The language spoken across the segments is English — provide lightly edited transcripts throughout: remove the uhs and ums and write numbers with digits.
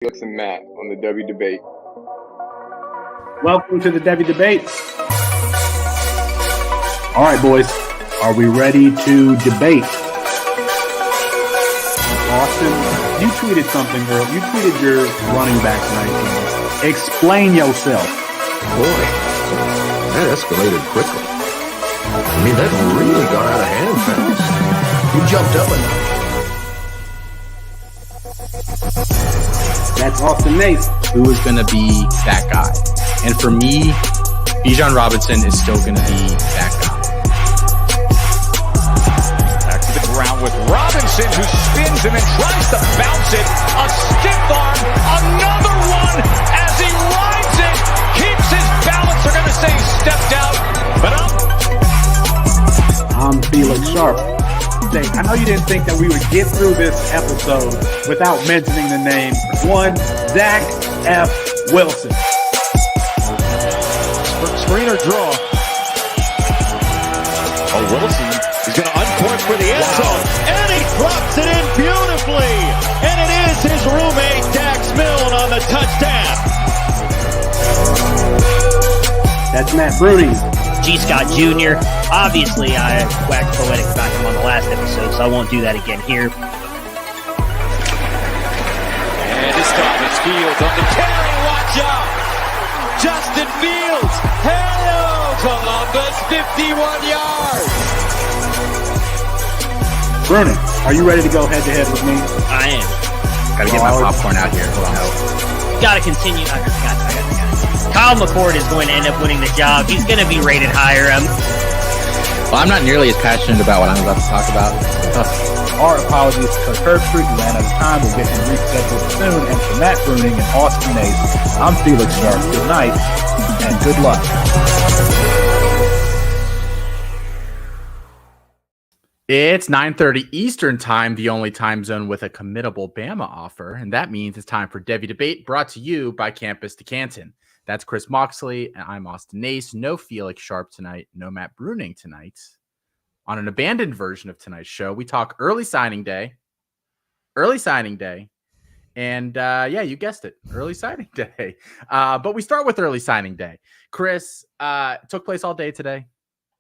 Felix and Matt on the Devy debate. Welcome to the Devy debate. All right, boys, are we ready to debate? Austin, you tweeted something, girl. You tweeted your running back rankings. Explain yourself. Boy, that escalated quickly. I mean, that really got out of hand fast. You jumped up a notch. That's Austin Nace. Who is going to be that guy? And for me, Bijan Robinson is still going to be that guy. Back to the ground with Robinson, who spins and then tries to bounce it. A stiff arm, another one as he rides it, keeps his balance. They're going to say he stepped out, but I'm Felix Sharp. I know you didn't think that we would get through this episode without mentioning the name one Zach F. Wilson. Screener draw. Oh, Wilson is going to uncork for the end zone, and he drops it in beautifully. And it is his roommate, Dax Milne, on the touchdown. That's Matt Bruning. G. Scott Jr. Obviously, I waxed poetic about him on the last episode, so I won't do that again here. And it's Thomas Fields on the carry. Watch out! Justin Fields! Hello, Columbus! 51 yards! Bruning, are you ready to go head-to-head with me? I am. Got to get my popcorn out here. Hold on. Got to continue. I got it. Kyle McCord is going to end up winning the job. He's going to be rated higher. Well, I'm not nearly as passionate about what I'm about to talk about. Our apologies to Kirk Street. We ran out of time. We'll get him rescheduled soon. And for Matt Bruning and Austin Nace, I'm Felix Sharp. Good night and good luck. It's 9:30 Eastern Time, the only time zone with a committable Bama offer, and that means it's time for Devy Debate, brought to you by Campus to Canton. That's Chris Moxley, and I'm Austin Nace. No Felix Sharp tonight, no Matt Bruning tonight. On an abandoned version of tonight's show, we talk early signing day, and yeah, you guessed it, early signing day. But we start with early signing day. Chris, took place all day today.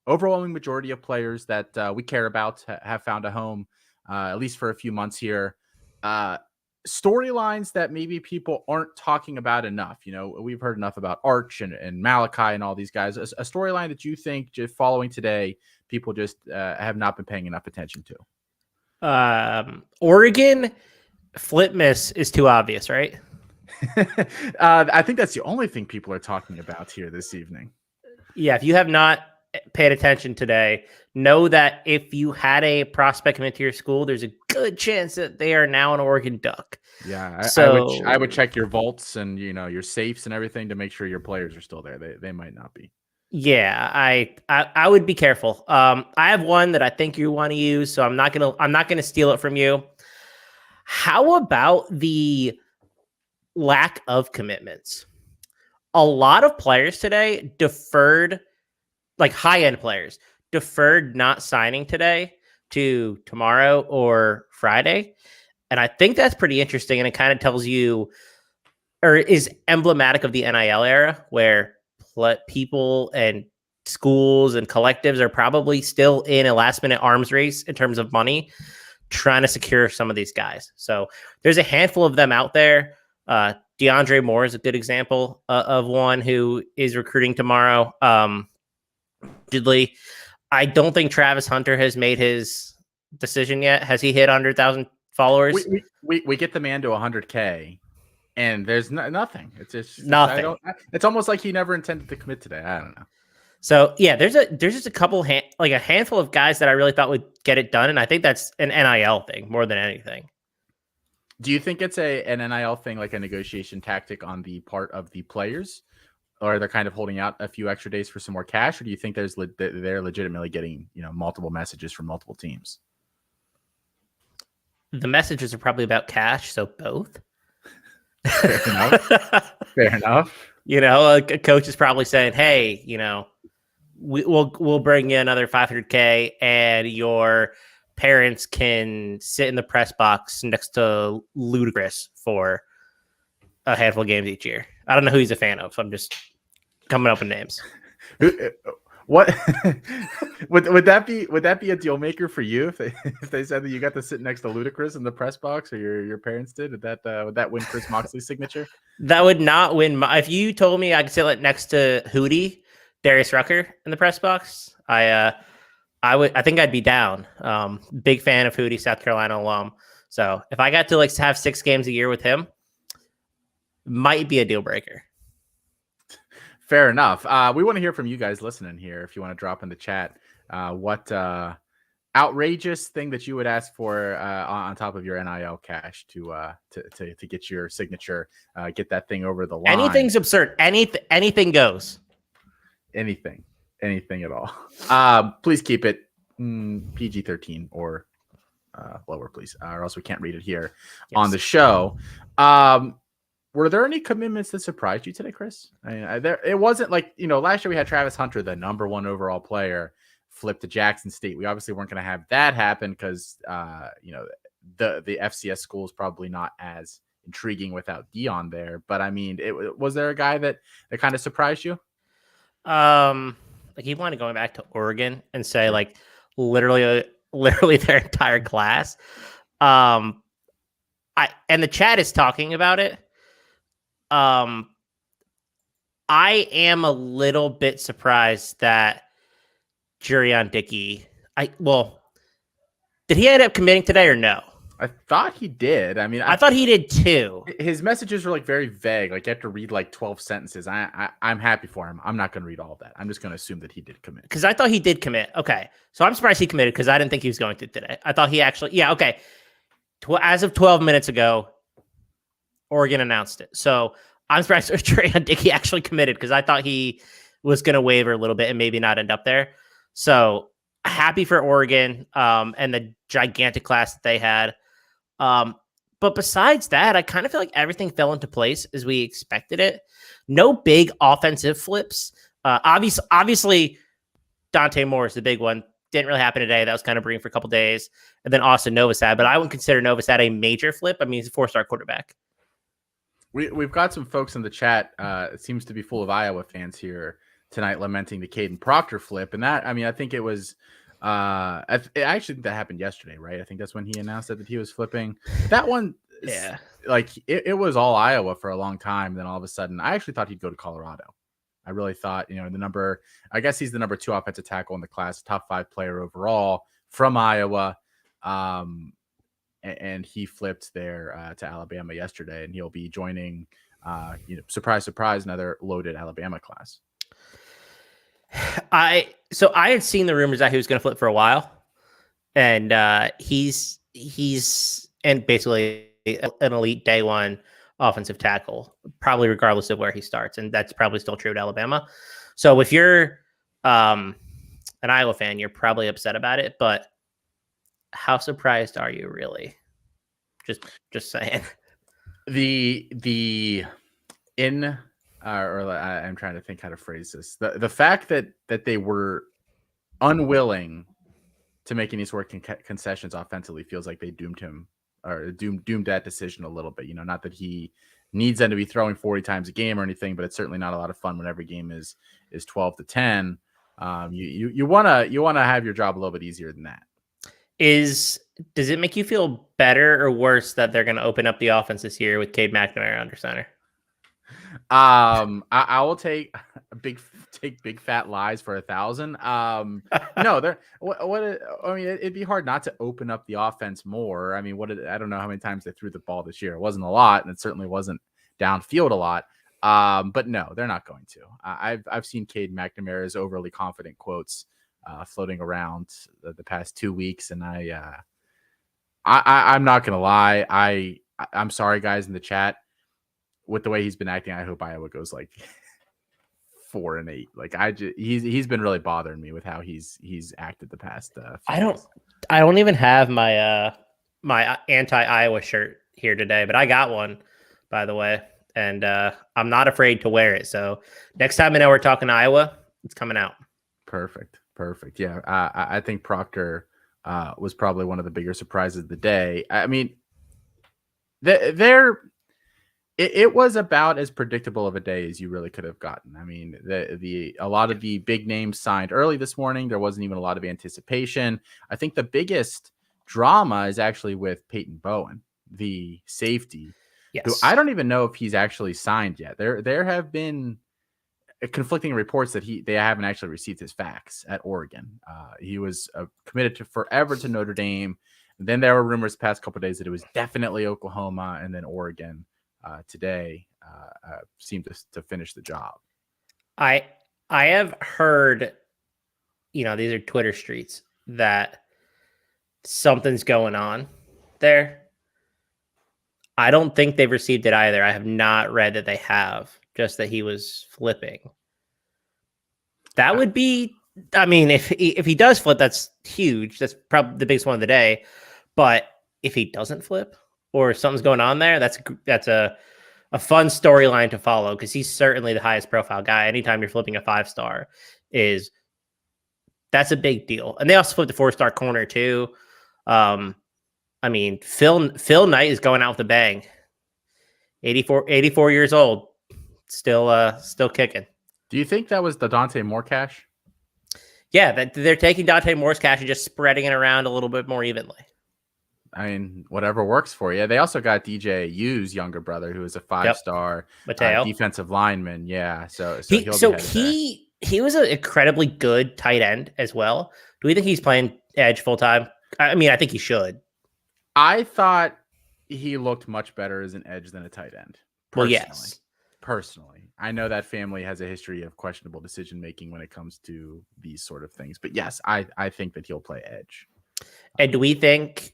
Overwhelming majority of players that we care about have found a home, at least for a few months here. Storylines that maybe people aren't talking about enough. You know, we've heard enough about Arch and Malachi and all these guys. A storyline that you think just following today, people just have not been paying enough attention to. Oregon flip miss is too obvious, right? I think that's the only thing people are talking about here this evening. Yeah, if you have not paid attention today, know that if you had a prospect come into your school, there's a good chance that they are now an Oregon Duck. Yeah, so I would check your vaults and your safes and everything to make sure your players are still there. They might not be. Yeah, I would be careful. I have one that I think you want to use, so I'm not gonna steal it from you. How about the lack of commitments? A lot of players today deferred. Like high-end players deferred not signing today to tomorrow or Friday. And I think that's pretty interesting. And it kind of tells you, or is emblematic of the NIL era, where people and schools and collectives are probably still in a last-minute arms race in terms of money, trying to secure some of these guys. So there's a handful of them out there. DeAndre Moore is a good example of one who is recruiting tomorrow. I don't think Travis Hunter has made his decision yet. Has he hit 100,000 followers? We get the man to 100K, and there's nothing. It's just nothing. It's almost like he never intended to commit today. I don't know. So yeah, there's just a couple a handful of guys that I really thought would get it done, and I think that's an NIL thing more than anything. Do you think it's an NIL thing, like a negotiation tactic on the part of the players? Or they're kind of holding out a few extra days for some more cash, or do you think they're legitimately getting multiple messages from multiple teams? The messages are probably about cash, so both. Fair enough. Fair enough. A coach is probably saying, "Hey, we'll bring you another $500K, and your parents can sit in the press box next to Ludacris for a handful of games each year. I don't know who he's a fan of. So I'm just coming up with names. What would that be a deal maker for you if they said that you got to sit next to Ludacris in the press box, or your parents did? Would that win Chris Moxley's signature? That would not win. If you told me I could sit next to Hootie, Darius Rucker in the press box, I think I'd be down. Big fan of Hootie, South Carolina alum. So if I got to have 6 games a year with him, might be a deal breaker. Fair enough. We want to hear from you guys listening here. If you want to drop in the chat, what outrageous thing that you would ask for on top of your NIL cash to get your signature, get that thing over the line. Anything's absurd. Anything goes. Anything at all. Please keep it PG-13 or lower, please, or else we can't read it here on the show. Were there any commitments that surprised you today, Chris? It wasn't last year we had Travis Hunter, the number 1 overall player, flip to Jackson State. We obviously weren't going to have that happen because the FCS school is probably not as intriguing without Dion there. But I mean, was there a guy that kind of surprised you? He wanted going back to Oregon and say literally their entire class. And the chat is talking about it. I am a little bit surprised that Jurion Dickey. Did he end up committing today or no? I thought he did. I mean, I thought he did too. His messages were very vague. You have to read 12 sentences. I'm happy for him. I'm not going to read all of that. I'm just going to assume that he did commit. Because I thought he did commit. Okay. So I'm surprised he committed because I didn't think he was going to today. I thought he actually, okay. As of 12 minutes ago, Oregon announced it. So I'm surprised Jurion Dickey actually committed because I thought he was going to waver a little bit and maybe not end up there. So happy for Oregon and the gigantic class that they had. But besides that, I kind of feel like everything fell into place as we expected it. No big offensive flips. Obviously, Dante Moore is the big one. Didn't really happen today. That was kind of brewing for a couple days. And then Austin Novosad. But I wouldn't consider Novosad a major flip. I mean, he's a 4-star quarterback. We've got some folks in the chat. It seems to be full of Iowa fans here tonight lamenting the Caden Proctor flip. And that, I think it was I actually think that happened yesterday, right? I think that's when he announced that he was flipping. That one, it was all Iowa for a long time. Then all of a sudden, I actually thought he'd go to Colorado. I really thought, I guess he's the number 2 offensive tackle in the class, top 5 player overall from Iowa. And he flipped there to Alabama yesterday, and he'll be joining, surprise, surprise, another loaded Alabama class. I had seen the rumors that he was going to flip for a while, and he's and basically an elite day 1 offensive tackle, probably regardless of where he starts, and that's probably still true at Alabama. So if you're an Iowa fan, you're probably upset about it, but how surprised are you really? Just saying. I'm trying to think how to phrase this. The fact that they were unwilling to make any sort of concessions offensively feels like they doomed him or doomed that decision a little bit. Not that he needs them to be throwing 40 times a game or anything, but it's certainly not a lot of fun when every game is 12-10. You want to have your job a little bit easier than that. Does it make you feel better or worse that they're going to open up the offense this year with Cade McNamara under center? I will take big fat lies for 1,000. No, it'd be hard not to open up the offense more. I don't know how many times they threw the ball this year. It wasn't a lot, and it certainly wasn't downfield a lot. But no, they're not going to. I've seen Cade McNamara's overly confident quotes floating around the past 2 weeks, and I'm not gonna lie. I'm sorry, guys in the chat. With the way he's been acting, I hope Iowa goes 4-8. He's been really bothering me with how he's acted the past. I don't even have my my anti-Iowa shirt here today, but I got one, by the way, and I'm not afraid to wear it. So next time I know we're talking Iowa, it's coming out. Perfect. Yeah, I think Proctor was probably one of the bigger surprises of the day. It was about as predictable of a day as you really could have gotten. I mean, a lot of the big names signed early this morning. There wasn't even a lot of anticipation. I think the biggest drama is actually with Peyton Bowen, the safety, who Yes. I don't even know if he's actually signed yet. There have been conflicting reports that they haven't actually received his fax at Oregon. He was committed to forever to Notre Dame. Then there were rumors the past couple of days that it was definitely Oklahoma, and then Oregon today seemed to finish the job. I have heard, these are Twitter streets, that something's going on there. I don't think they've received it either. I have not read that they have, just that he was flipping. That would be, I mean, if he does flip, that's huge. That's probably the biggest one of the day. But if he doesn't flip or something's going on there, that's a fun storyline to follow, because he's certainly the highest profile guy. Anytime you're flipping a 5-star, that's a big deal. And they also flipped a 4-star corner too. I mean, Phil Knight is going out with a bang. 84 years old, still kicking. Do you think that was the Dante Moore cash? Yeah, that they're taking Dante Moore's cash and just spreading it around a little bit more evenly. I mean, whatever works for you. They also got DJ U's younger brother, who is a 5-star defensive lineman. Yeah, so he was an incredibly good tight end as well. Do we think he's playing edge full time? I mean, I think he should. I thought he looked much better as an edge than a tight end. Well, yes. Personally, I know that family has a history of questionable decision making when it comes to these sort of things. But yes, I think that he'll play edge. And do we think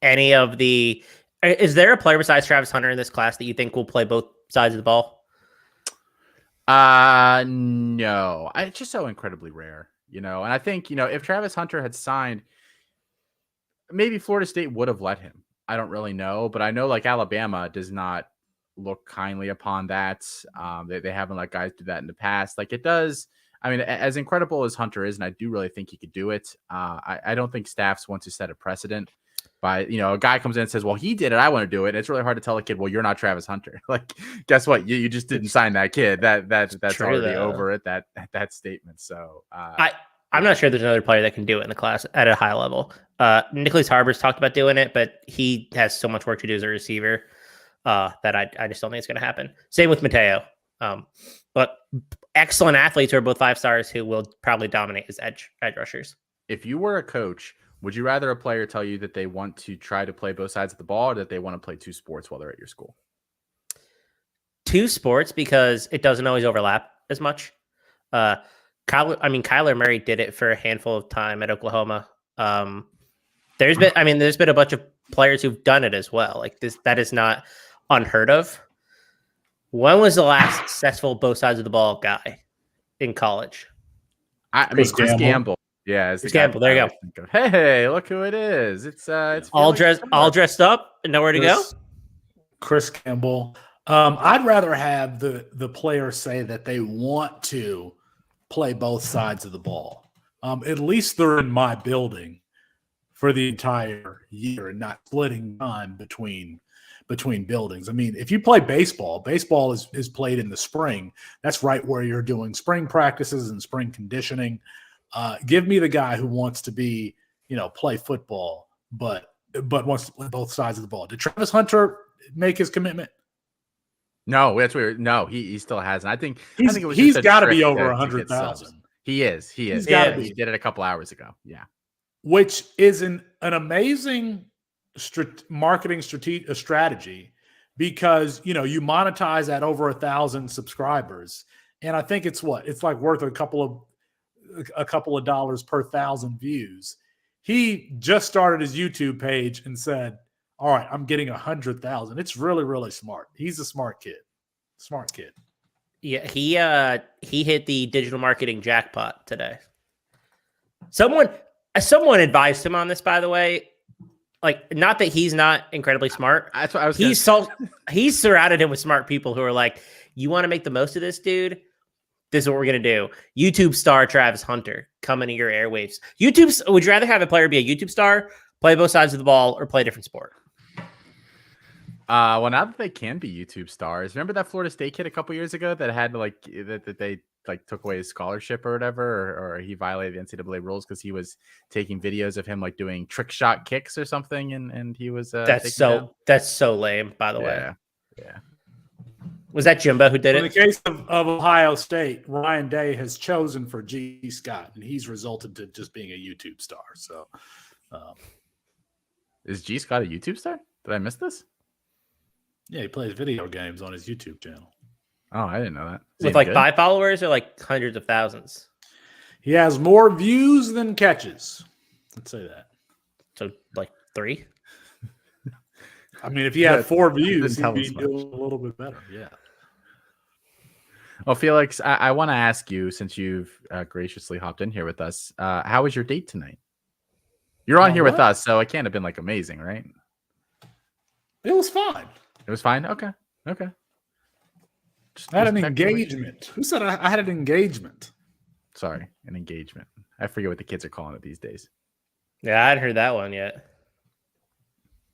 is there a player besides Travis Hunter in this class that you think will play both sides of the ball? No. It's just so incredibly rare, And I think, if Travis Hunter had signed, maybe Florida State would have let him. I don't really know, but I know Alabama does not look kindly upon that. They haven't let guys do that in the past. It does. I mean, as incredible as Hunter is, and I do really think he could do it. I don't think staffs want to set a precedent by, a guy comes in and says, well, he did it, I want to do it. It's really hard to tell a kid, well, you're not Travis Hunter. Guess what? You just didn't sign that kid. That's true, already though. Over at that statement. So I'm not sure there's another player that can do it in the class at a high level. Nicholas Harbor's talked about doing it, but he has so much work to do as a receiver that I just don't think it's going to happen. Same with Mateo. But excellent athletes who are both 5-stars who will probably dominate as edge rushers. If you were a coach, would you rather a player tell you that they want to try to play both sides of the ball, or that they want to play 2 sports while they're at your school? 2 sports, because it doesn't always overlap as much. Kyler Murray did it for a handful of time at Oklahoma. There's been a bunch of players who've done it as well. That is not unheard of. When was the last successful both sides of the ball guy in college? Chris Gamble. Yeah, Chris Gamble. There you go. Hey, look who it is! It's all dressed up and nowhere to go. Chris Gamble. I'd rather have the players say that they want to play both sides of the ball. At least they're in my building for the entire year and not splitting time between buildings. I mean, if you play baseball is played in the spring. That's right where you're doing spring practices and spring conditioning. Give me the guy who wants to be, play football, but wants to play both sides of the ball. Did Travis Hunter make his commitment? No, that's weird. No, he still hasn't. I think he's got to be over 100,000. He is. He's got to be. He did it a couple hours ago. Yeah, which is an amazing marketing strategy, because you monetize at over 1,000 subscribers, and I think it's worth a couple of dollars per 1,000 views. He just started his YouTube page and said, all right, I'm getting 100,000. It's really, really smart. He's a smart kid. Yeah, he hit the digital marketing jackpot today. Someone advised him on this, by the way. Not that he's not incredibly smart. That's what I was. He's surrounded him with smart people who are like, you want to make the most of this, dude? This is what we're gonna do. YouTube star Travis Hunter coming to your airwaves. Would you rather have a player be a YouTube star, play both sides of the ball, or play a different sport? Well, now that they can be YouTube stars, remember that Florida State kid a couple years ago that had that they took away his scholarship or whatever, or he violated the NCAA rules because he was taking videos of him doing trick shot kicks or something, and he was That's so lame. By the way, yeah. Was that Jimbo who did In it? the case of Ohio State, Ryan Day has chosen for G. Scott, and he's resulted to just being a YouTube star. So, is G. Scott a YouTube star? Did I miss this? yeah, he plays video games on his YouTube channel. Oh, I didn't know that. With 5 followers or hundreds of thousands? He has more views than catches. Let's say that. So 3? I mean, if he had 4 views, tell he'd be us much. doing a little bit better. Yeah. Well, Felix, I want to ask you, since you've graciously hopped in here with us, how was your date tonight? You're on here with us, so it can't have been amazing, right? It was fine. It was fine. Okay. I had an engagement. Who said I had an engagement? Sorry, an engagement. I forget what the kids are calling it these days. Yeah, I hadn't heard that one yet.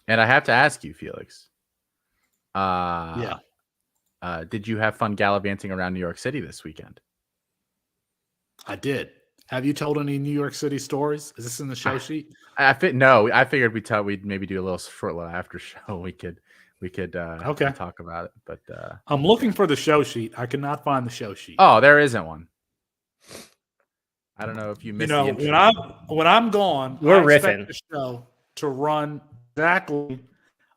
And I have to ask you, Felix. Yeah. Did you have fun gallivanting around New York City this weekend? I did. Have you told any New York City stories? Is this in the show sheet? No, I figured we'd maybe do a short little after show. We could talk about it. But I'm looking for the show sheet. I cannot find the show sheet. Oh, there isn't one. I don't know if you missed the intro. when I'm gone, We're I expect riffing. the show to run exactly.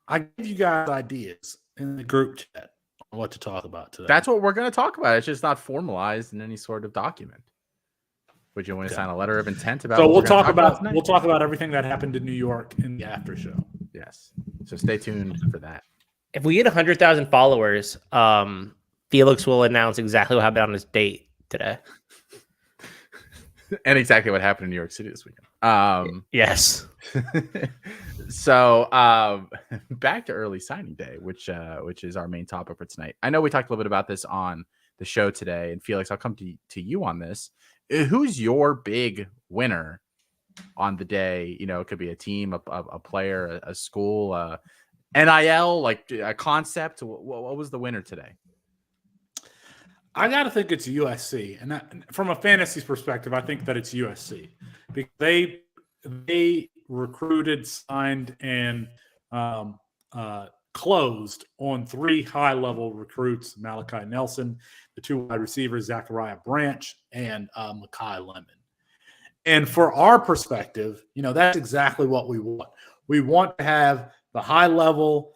I give you guys ideas in the group chat on what to talk about today. That's what we're going to talk about. It's just not formalized in any sort of document. Would you want to sign a letter of intent about? So what we'll we're gonna tonight? we'll talk about everything that happened in New York in the after show. Yes. So stay tuned for that. If we get 100,000 followers, Felix will announce exactly what happened on his date today. And exactly what happened in New York City this weekend. Yes. So back to early signing day, which is our main topic for tonight. I know we talked a little bit about this on the show today, and Felix, I'll come to you on this. Who's your big winner on the day? It could be a team, a player, a school, NIL, a concept. What was the winner today? I got to think it's USC, and from a fantasy perspective, I think that it's USC because they recruited, signed, and closed on 3 high-level recruits: Malachi Nelson, the 2 wide receivers, Zachariah Branch, and Mekhi Lemon. And for our perspective, that's exactly what we want. We want to have the high-level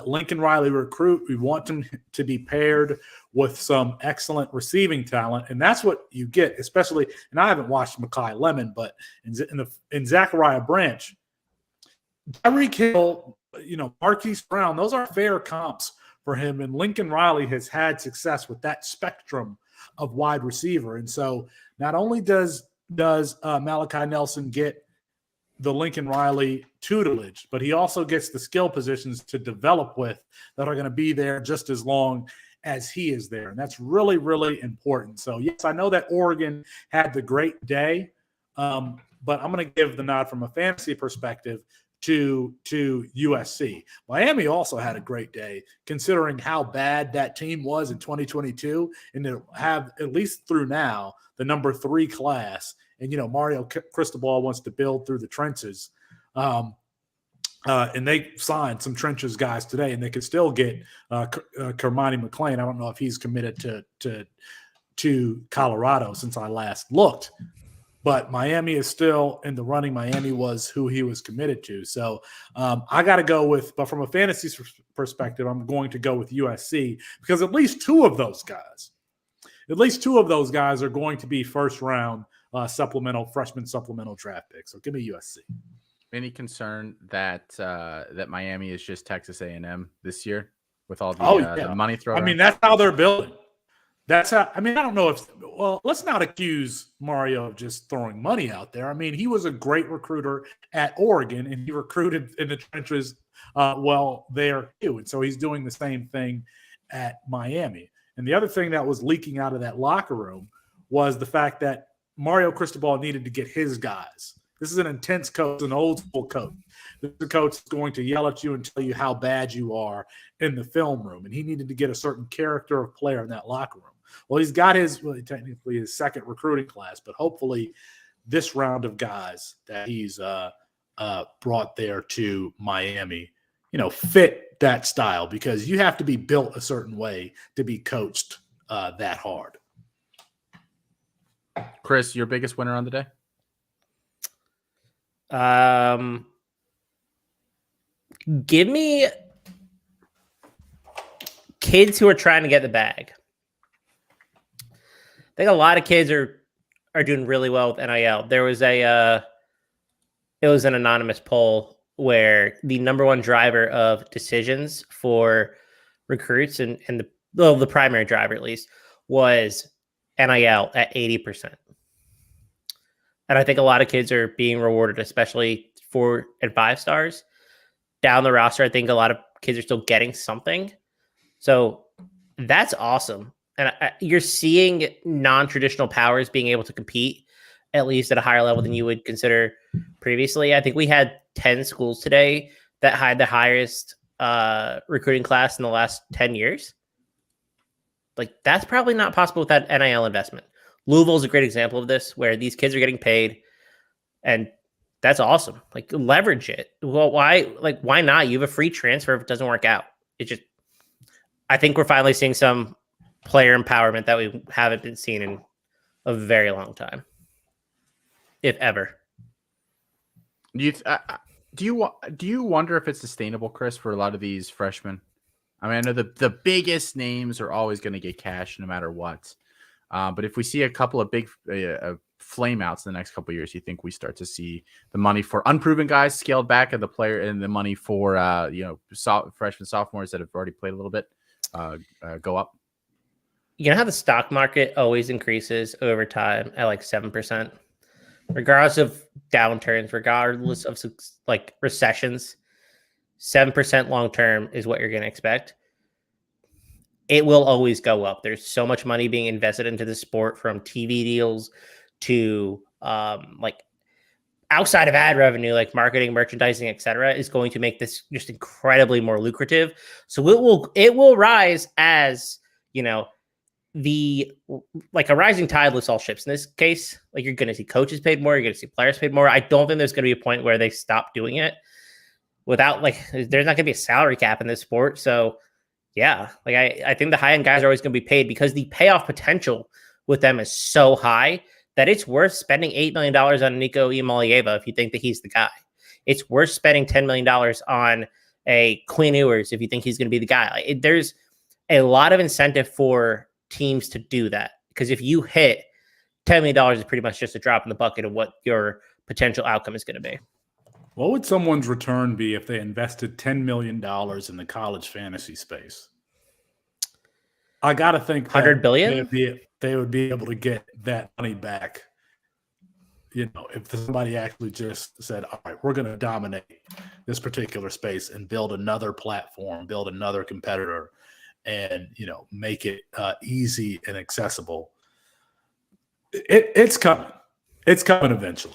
Lincoln Riley recruit. We want them to be paired with some excellent receiving talent, and that's what you get, especially. And I haven't watched Mekhi Lemon, but in Zachariah Branch, Tyreek Hill, Marquise Brown, those are fair comps for him. And Lincoln Riley has had success with that spectrum of wide receiver. And so not only does Malachi Nelson get the Lincoln Riley tutelage, but he also gets the skill positions to develop with that are going to be there just as long as he is there. And that's really, really important. So, yes, I know that Oregon had the great day, but I'm going to give the nod from a fantasy perspective to USC. Miami also had a great day, considering how bad that team was in 2022, and to have, at least through now, the number 3 class. And, Mario Cristobal wants to build through the trenches. And they signed some trenches guys today, and they could still get Kermani McClain. I don't know if he's committed to Colorado since I last looked. But Miami is still in the running. Miami was who he was committed to. So I got to go with, but from a fantasy perspective, I'm going to go with USC because at least two of those guys are going to be first round freshman supplemental draft picks. So give me USC. Any concern that Miami is just Texas A&M this year with all the money thrown? I mean, that's how they're building. That's how. I mean, I don't know if. Well, let's not accuse Mario of just throwing money out there. I mean, he was a great recruiter at Oregon, and he recruited in the trenches there too. And so he's doing the same thing at Miami. And the other thing that was leaking out of that locker room was the fact that Mario Cristobal needed to get his guys. This is an intense coach, an old school coach. The coach is going to yell at you and tell you how bad you are in the film room. And he needed to get a certain character of player in that locker room. Well, he's got technically his second recruiting class, but hopefully this round of guys that he's brought there to Miami, fit that style, because you have to be built a certain way to be coached that hard. Chris, your biggest winner on the day? Give me kids who are trying to get the bag. I think a lot of kids are doing really well with NIL. There was it was an anonymous poll where the number one driver of decisions for recruits and the primary driver, at least, was NIL at 80%. And I think a lot of kids are being rewarded, especially 4 and 5 stars. Down the roster, I think a lot of kids are still getting something. So that's awesome. And you're seeing non-traditional powers being able to compete, at least at a higher level than you would consider previously. I think we had 10 schools today that had the highest recruiting class in the last 10 years. Like, that's probably not possible without NIL investment. Louisville is a great example of this, where these kids are getting paid, and that's awesome. Like, leverage it. Well, why not? You have a free transfer if it doesn't work out. I think we're finally seeing some player empowerment that we haven't been seeing in a very long time, if ever. Do you wonder if it's sustainable, Chris, for a lot of these freshmen? I mean, I know the biggest names are always going to get cash no matter what. But if we see a couple of big flame outs in the next couple of years, you think we start to see the money for unproven guys scaled back, and the money for freshmen, sophomores that have already played a little bit go up? You know how the stock market always increases over time at like 7%, regardless of downturns, regardless of like recessions. 7% long term is what you're going to expect. It will always go up. There's so much money being invested into the sport, from TV deals to like outside of ad revenue, like marketing, merchandising, etc., is going to make this just incredibly more lucrative. So it will rise as, a rising tide lifts all ships. In this case, like, you're going to see coaches paid more, you're going to see players paid more. I don't think there's going to be a point where they stop doing it without, there's not going to be a salary cap in this sport. So yeah, I think the high end guys are always going to be paid, because the payoff potential with them is so high that it's worth spending $8 million on Nico Imalieva if you think that he's the guy. It's worth spending $10 million on a Quinn Ewers if you think he's going to be the guy. There's a lot of incentive for teams to do that, because if you hit $10 million, is pretty much just a drop in the bucket of what your potential outcome is going to be. What would someone's return be if they invested $10 million in the college fantasy space? I got to think $100 billion? They would be able to get that money back. If somebody actually just said, all right, we're going to dominate this particular space and build another platform, build another competitor, and, make it easy and accessible. It's coming. It's coming eventually.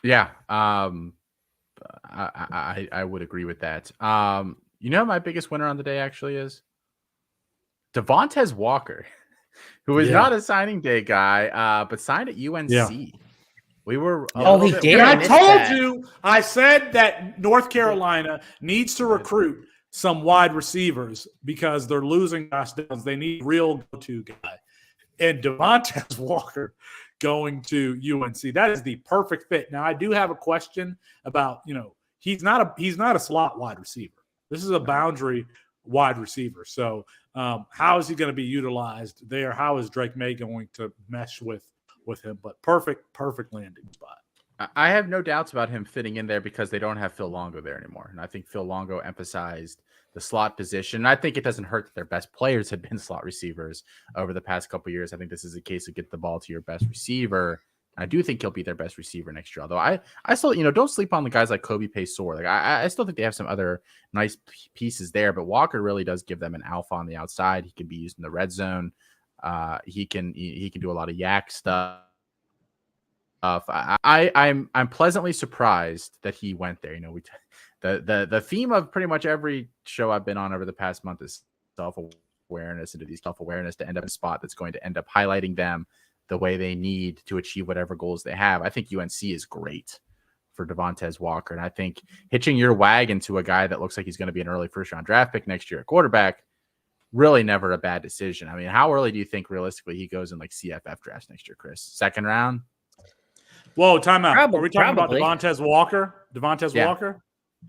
Yeah, I would agree with that. My biggest winner on the day actually is Devontae Walker, who is not a signing day guy, but signed at UNC. Yeah. We were. He did. I told you. I said that North Carolina needs to recruit some wide receivers because they're losing Josh Downs. They need a real go-to guy, and Devontae Walker going to UNC. That is the perfect fit. Now, I do have a question about, he's not a slot wide receiver. This is a boundary wide receiver. So how is he going to be utilized there? How is Drake May going to mesh with him? But perfect landing spot. I have no doubts about him fitting in there because they don't have Phil Longo there anymore. And I think Phil Longo emphasized the slot position. I think it doesn't hurt that their best players had been slot receivers over the past couple of years. I think this is a case of get the ball to your best receiver. I do think he'll be their best receiver next year. Although I still, don't sleep on the guys like Kobe Paysor. Like I still think they have some other nice pieces there, but Walker really does give them an alpha on the outside. He can be used in the red zone. He can do a lot of yak stuff. I'm pleasantly surprised that he went there. You know, the theme of pretty much every show I've been on over the past month is self-awareness, and to these self-awareness to end up in a spot that's going to end up highlighting them the way they need to achieve whatever goals they have. I think UNC is great for Devontae Walker, and I think hitching your wagon to a guy that looks like he's going to be an early first-round draft pick next year at quarterback, really never a bad decision. I mean, how early do you think realistically he goes in like CFF drafts next year, Chris? Second round? Whoa, time out. Are we talking Probably. about Devontae Walker? Yeah. Walker?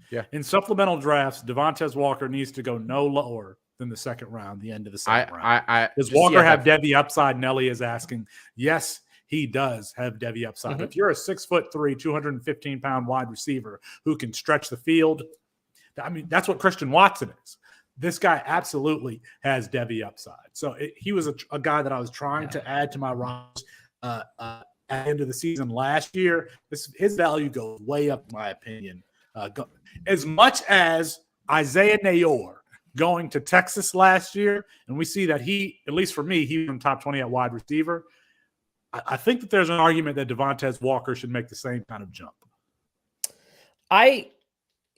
Yeah. In supplemental drafts, Devontae Walker needs to go no lower than the second round, the end of the second round. Does Walker CFF have Devy upside? Nelly is asking. Yes, he does have Devy upside. Mm-hmm. If you're a 6'3", 215-pound wide receiver who can stretch the field, I mean, that's what Christian Watson is. This guy absolutely has Devy upside. So he was a guy that I was trying to add to my roster at the end of the season last year. His value goes way up, in my opinion. As much as Isaiah Nayor going to Texas last year, and we see that he, at least for me, he was in top 20 at wide receiver. I think that there's an argument that Devontae Walker should make the same kind of jump.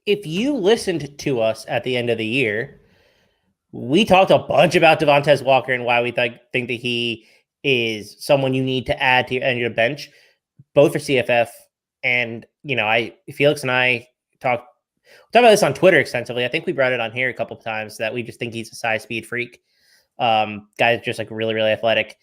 If you listened to us at the end of the year, we talked a bunch about Devontae Walker and why we think that he is someone you need to add to your bench, both for CFF and, Felix and I talked about this on Twitter extensively. I think we brought it on here a couple of times that we just think he's a size speed freak. Guy's just like really, really athletic.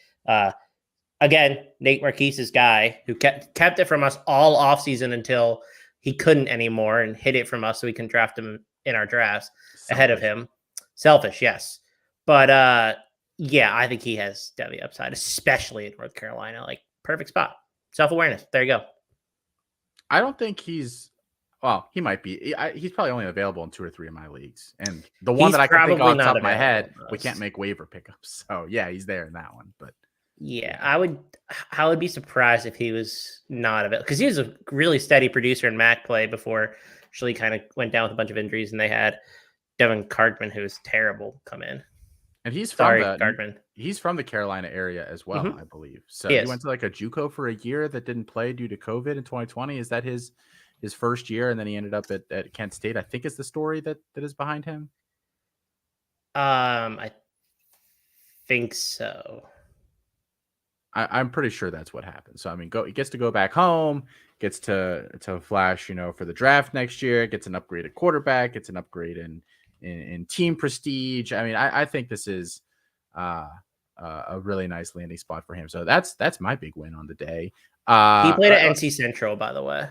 Again, Nate Marquise's guy who kept it from us all offseason until he couldn't anymore and hid it from us so we can draft him in our drafts ahead of him. Selfish, yes. But I think he has Devy upside, especially in North Carolina. Like, perfect spot. Self-awareness. There you go. I don't think he might be. He's probably only available in 2 or 3 of my leagues. And the one that I can think off the top of my head, we can't make waiver pickups. So, yeah, he's there in that one. But yeah, I would be surprised if he was not available because he was a really steady producer in MAC play before actually kind of went down with a bunch of injuries, and they had Devin Cartman, who was terrible, come in. And he's from the Carolina area as well, I believe. So he went to like a JUCO for a year that didn't play due to COVID in 2020. Is that his first year? And then he ended up at Kent State, I think is the story that is behind him. I think so. I'm pretty sure that's what happened. So, I mean, he gets to go back home, gets to flash, for the draft next year, gets an upgraded quarterback, gets an upgrade in team prestige. I mean, I think this is a really nice landing spot for him. So that's my big win on the day. He played at NC Central, by the way.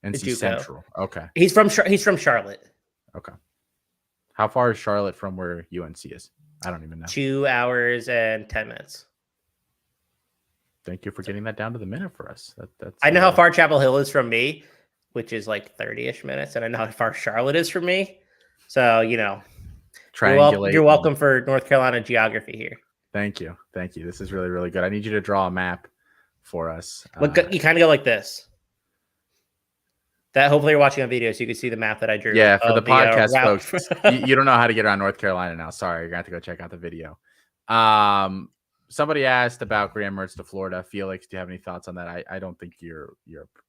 NC Central. Okay. He's from Charlotte. Okay. How far is Charlotte from where UNC is? I don't even know. 2 hours and 10 minutes. Thank you for getting that down to the minute for us. That's I know how far Chapel Hill is from me, which is like 30-ish minutes, and I know how far Charlotte is from me. So, triangulate. You're welcome for North Carolina geography here. Thank you. This is really, really good. I need you to draw a map for us. You kind of go like this. That hopefully you're watching on video, so you can see the map that I drew. Yeah, for the podcast folks, you don't know how to get around North Carolina now. Sorry, you're going to have to go check out the video. Somebody asked about Graham Mertz to Florida. Felix, do you have any thoughts on that? I don't think you're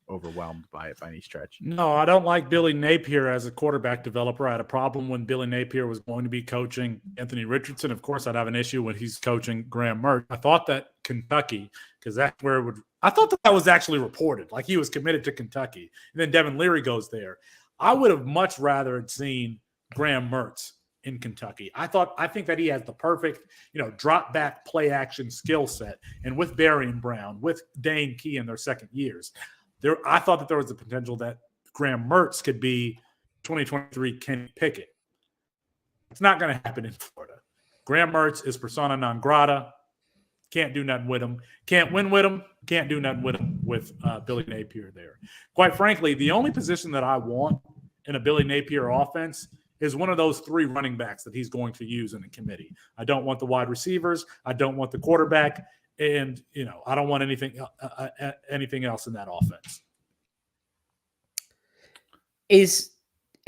overwhelmed by it by any stretch. No, I don't like Billy Napier as a quarterback developer. I had a problem when Billy Napier was going to be coaching Anthony Richardson. Of course, I'd have an issue when he's coaching Graham Mertz. I thought that Kentucky, because that's where it would – I thought that was actually reported, like he was committed to Kentucky. And then Devin Leary goes there. I would have much rather had seen Graham Mertz in Kentucky. I think that he has the perfect, drop back play action skill set. And with Barry and Brown, with Dane Key in their second years, I thought that there was the potential that Graham Mertz could be 2023 Kenny Pickett. It's not going to happen in Florida. Graham Mertz is persona non grata. Can't do nothing with him. Can't win with him. Can't do nothing with him with Billy Napier there. Quite frankly, the only position that I want in a Billy Napier offense is one of those 3 running backs that he's going to use in the committee. I don't want the wide receivers. I don't want the quarterback. And, I don't want anything else in that offense.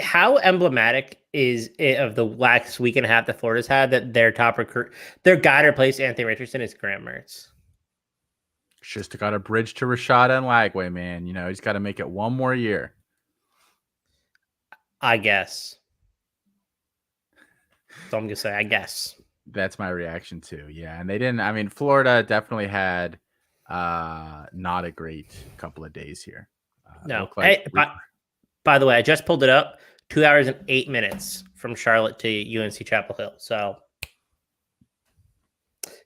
How emblematic is it of the last week and a half that Florida's had that their top recruit, their guy to replace Anthony Richardson is Graham Mertz? Just got a bridge to Rashad and Lagway, man. You know, he's got to make it one more year. I guess. So I'm going to say, I guess. That's my reaction too. Yeah. And they didn't, I mean, Florida definitely had not a great couple of days here. No. Like By the way, I just pulled it up. 2 hours and 8 minutes from Charlotte to UNC Chapel Hill. So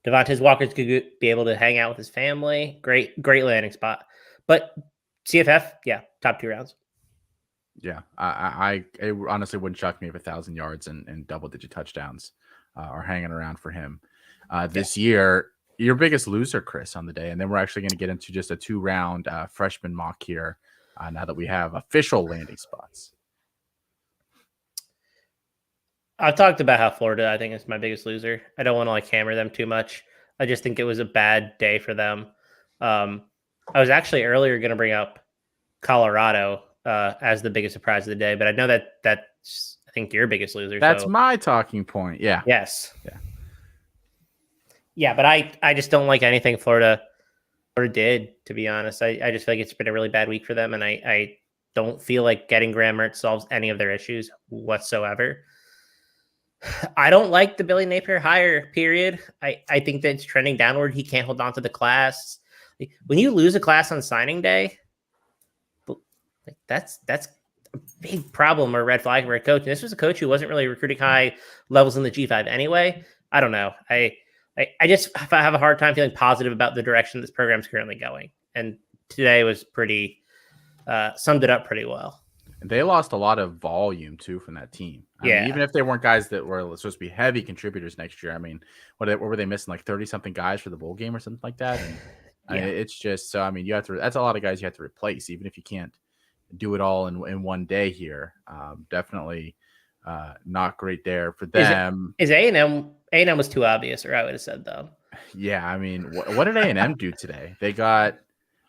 Devontae Walker's going to be able to hang out with his family. Great landing spot. But CFF, yeah, top 2 rounds. Yeah, it honestly wouldn't shock me if 1,000 yards and double-digit touchdowns are hanging around for him this year. Your biggest loser, Chris, on the day, and then we're actually going to get into just a 2-round freshman mock here now that we have official landing spots. I've talked about how Florida, I think, is my biggest loser. I don't want to hammer them too much. I just think it was a bad day for them. I was actually earlier going to bring up Colorado as the biggest surprise of the day, but I know that's I think your biggest loser. That's my talking point. Yeah. Yes. Yeah, but I just don't like anything Florida did, to be honest. I just feel like it's been a really bad week for them, and I don't feel like getting Graham Mertz solves any of their issues whatsoever. I don't like the Billy Napier hire, period. I think that it's trending downward. He can't hold on to the class. When you lose a class on signing day, that's a big problem or red flag for a coach. And this was a coach who wasn't really recruiting high levels in the G5 anyway. I don't know. I just have a hard time feeling positive about the direction this program's currently going. And today was pretty summed it up pretty well. They lost a lot of volume too from that team. I mean, even if they weren't guys that were supposed to be heavy contributors next year. I mean, what were they missing? Like 30 something guys for the bowl game or something like that. And I mean, it's just, so, I mean, that's a lot of guys you have to replace, even if you can't do it all in one day here. Definitely not great there for them. Is A&M was too obvious, or I would have said though. Yeah. I mean, what did A&M do today? They got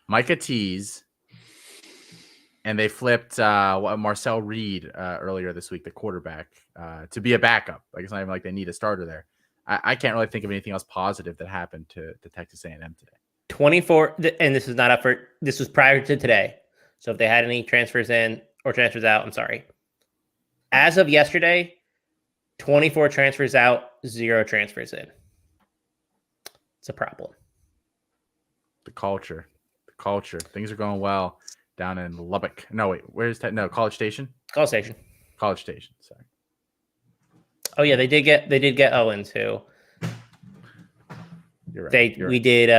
Micah Tease, and they flipped Marcel Reed earlier this week, the quarterback, to be a backup. Like, it's not even like they need a starter there. I can't really think of anything else positive that happened to Texas A&M today. 24, and this is not up for. This was prior to today. So if they had any transfers in or transfers out, I'm sorry. As of yesterday, 24 transfers out, 0 transfers in. It's a problem. The culture. Things are going well down in Lubbock. No, wait, where's that? No, College Station. College Station. Sorry. Oh yeah, they did get Owen too. You're right. We did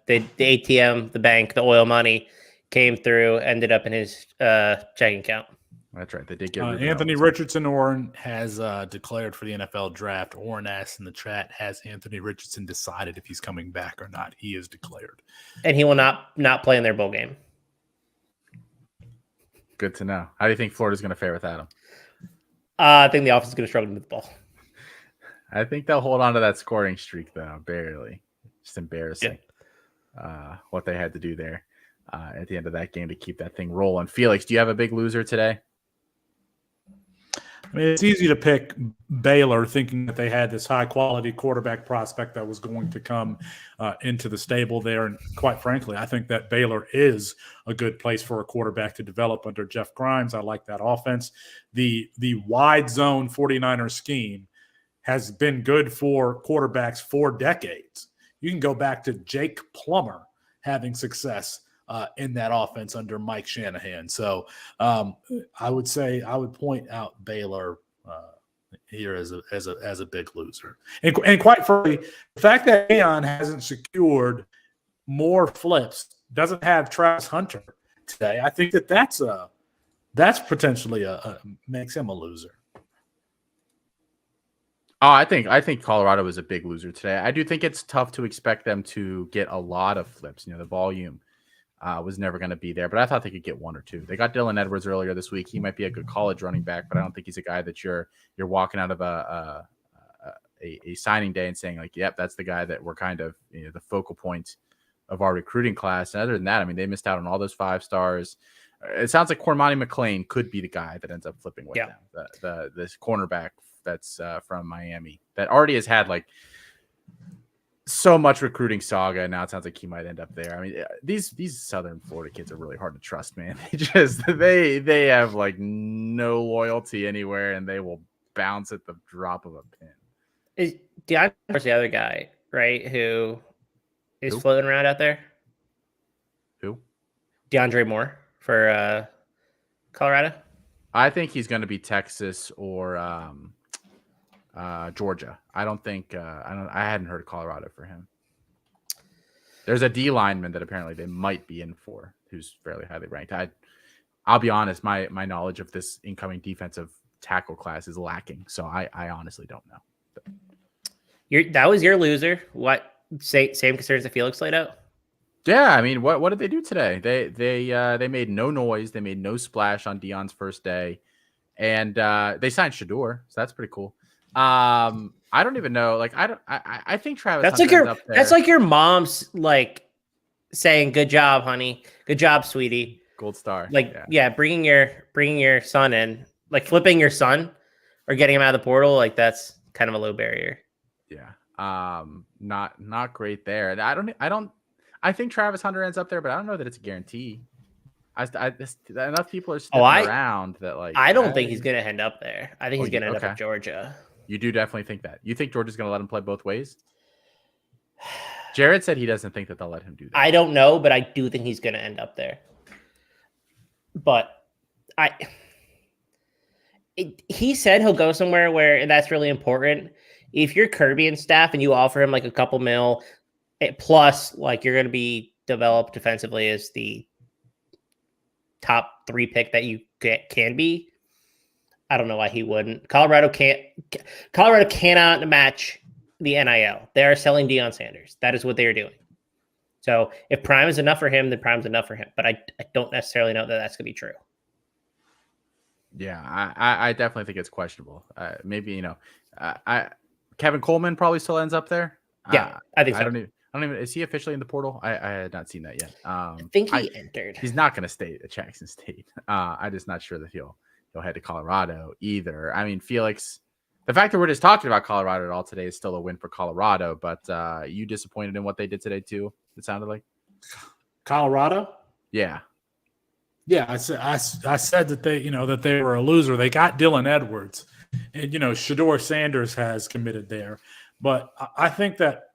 the ATM, the bank, the oil money came through, ended up in his checking account. That's right. They did get Anthony Richardson. Oren has declared for the NFL draft. Oren asked in the chat, has Anthony Richardson decided if he's coming back or not? He is declared. And he will not play in their bowl game. Good to know. How do you think Florida's going to fare without him? I think the offense is going to struggle with the ball. I think they'll hold on to that scoring streak, though, barely. Just embarrassing what they had to do there at the end of that game to keep that thing rolling. Felix, do you have a big loser today? I mean, it's easy to pick Baylor thinking that they had this high-quality quarterback prospect that was going to come into the stable there. And quite frankly, I think that Baylor is a good place for a quarterback to develop under Jeff Grimes. I like that offense. The wide zone 49er scheme has been good for quarterbacks for decades. You can go back to Jake Plummer having success in that offense under Mike Shanahan. So I would point out Baylor here as a big loser. And quite frankly, the fact that Aon hasn't secured more flips, doesn't have Travis Hunter today, I think that's potentially makes him a loser. Oh, I think Colorado was a big loser today. I do think it's tough to expect them to get a lot of flips. You know, the volume was never going to be there, but I thought they could get 1 or 2. They got Dylan Edwards earlier this week. He might be a good college running back, but I don't think he's a guy that you're walking out of a signing day and saying like, yep, that's the guy that we're kind of, you know, the focal point of our recruiting class. And other than that, I mean, they missed out on all those 5 stars. It sounds like Cormani McClain could be the guy that ends up flipping with them. This cornerback that's from Miami that already has had like so much recruiting saga. Now it sounds like he might end up there. I mean, these Southern Florida kids are really hard to trust, man. They have like no loyalty anywhere, and they will bounce at the drop of a pin. Is DeAndre's the other guy, right? Who is floating around out there? Who? DeAndre Moore for Colorado. I think he's going to be Texas or Georgia. I don't think I hadn't heard of Colorado for him. There's a D lineman that apparently they might be in for, who's fairly highly ranked. I'll be honest, my knowledge of this incoming defensive tackle class is lacking, so I honestly don't know. That was your loser. What same concerns that Felix laid out? Yeah, I mean, what did they do today? They made no noise. They made no splash on Dion's first day, and they signed Shador, so that's pretty cool. I don't even know. Like, I think Travis. That's like your mom's like saying, "Good job, honey. Good job, sweetie." Gold star. Like, yeah, bringing your son in, like flipping your son or getting him out of the portal. Like, that's kind of a low barrier. Yeah. Not great there. And I think Travis Hunter ends up there, but I don't know that it's a guarantee. Enough people are sticking around that like. I don't think he's going to end up there. I think he's going to end up at Georgia. You do definitely think that. You think Georgia's going to let him play both ways? Jared said he doesn't think that they'll let him do that. I don't know, but I do think he's going to end up there. But he said he'll go somewhere where that's really important. If you're Kirby and staff and you offer him like a couple mil, plus like you're going to be developed defensively as the top 3 pick that you can be, I don't know why he wouldn't. Colorado cannot match the NIL. They are selling Deion Sanders. That is what they are doing. So if Prime is enough for him, then Prime's enough for him. But I don't necessarily know that that's going to be true. Yeah, I definitely think it's questionable. Maybe, Kevin Coleman probably still ends up there. Yeah, I think so. I don't even. Is he officially in the portal? I had not seen that yet. I think he entered. He's not going to stay at Jackson State. I'm just not sure that he'll head to Colorado either. I mean, Felix, the fact that we're just talking about Colorado at all today is still a win for Colorado, but you disappointed in what they did today too, it sounded like? Colorado? Yeah. Yeah, I said that they were a loser. They got Dylan Edwards, and Shador Sanders has committed there. But I think that,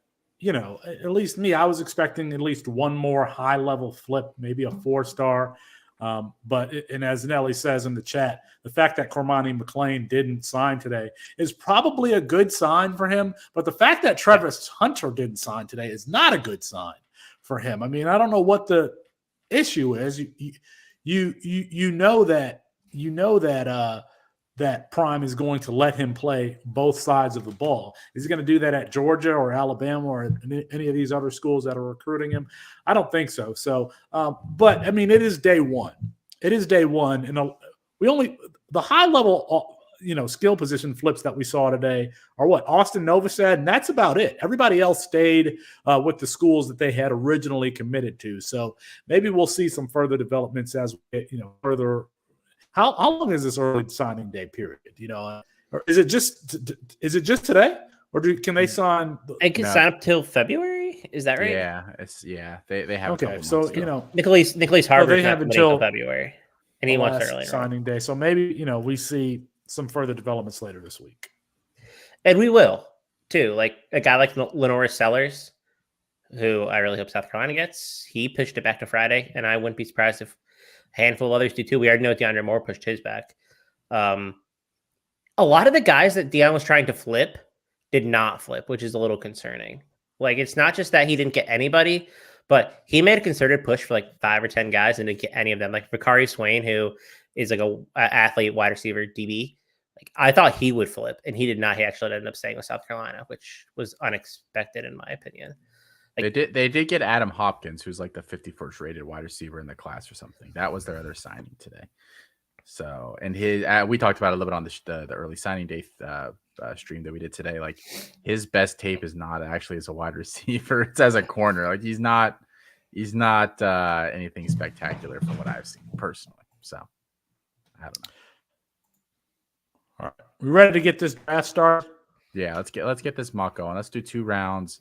at least me, I was expecting at least one more high-level flip, maybe a 4-star. And as Nelly says in the chat, the fact that Cormani McClain didn't sign today is probably a good sign for him. But the fact that Travis Hunter didn't sign today is not a good sign for him. I mean, I don't know what the issue is. You know that Prime is going to let him play both sides of the ball. Is he going to do that at Georgia or Alabama or any of these other schools that are recruiting him? I don't think so. So, but I mean, it is day one. It is day one, and the high level, skill position flips that we saw today are what Austin Novosad, and that's about it. Everybody else stayed with the schools that they had originally committed to. So maybe we'll see some further developments as we get, further. How long is this early signing day period? Or is it just today, or can they sign? They can sign up till February. Is that right? Yeah, they have. Okay, so Nicholas Harvard, they have until February, and he wants early signing day. So maybe we see some further developments later this week, and we will too. Like a guy like Lenore Sellers, who I really hope South Carolina gets. He pushed it back to Friday, and I wouldn't be surprised if a handful of others do too. We already know DeAndre Moore pushed his back. A lot of the guys that Deion was trying to flip did not flip, which is a little concerning. Like, it's not just that he didn't get anybody, but he made a concerted push for like 5 or 10 guys and didn't get any of them. Like Vakari Swain, who is like a athlete, wide receiver, DB. Like, I thought he would flip, and he did not. He actually ended up staying with South Carolina, which was unexpected in my opinion. Like, they did get Adam Hopkins, who's like the 51st rated wide receiver in the class or something. That was their other signing today. So, and we talked about it a little bit on the early signing day stream that we did today. Like, his best tape is not actually as a wide receiver; it's as a corner. Like, he's not anything spectacular from what I've seen personally. So, I don't know. All right, we ready to get this draft started? Yeah, let's get this mock going. Let's do 2 rounds.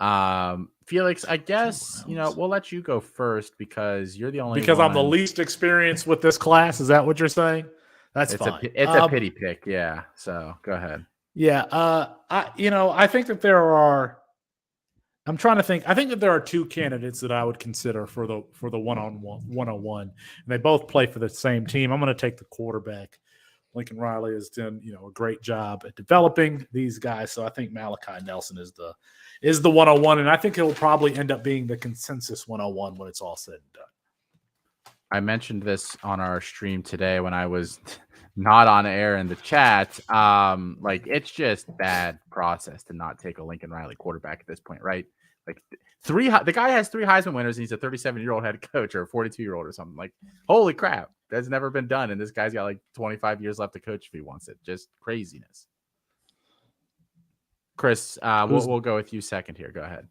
Felix, I guess, we'll let you go first because you're the only Because one. I'm the least experienced with this class. Is that what you're saying? That's fine. It's a pity pick. Yeah. So go ahead. Yeah. I think that there are. I'm trying to think. I think that there are two candidates that I would consider for the one-on-one, and they both play for the same team. I'm going to take the quarterback. Lincoln Riley has done a great job at developing these guys, so I think Malachi Nelson is the one-on-one, and I think it will probably end up being the consensus one-on-one when it's all said and done. I mentioned this on our stream today when I was not on air in the chat. It's just bad process to not take a Lincoln Riley quarterback at this point, right? Like the guy has 3 Heisman winners and he's a 37-year-old head coach or a 42-year-old or something. Like, holy crap, that's never been done. And this guy's got like 25 years left to coach if he wants it. Just craziness. Chris, we'll go with you second here. Go ahead.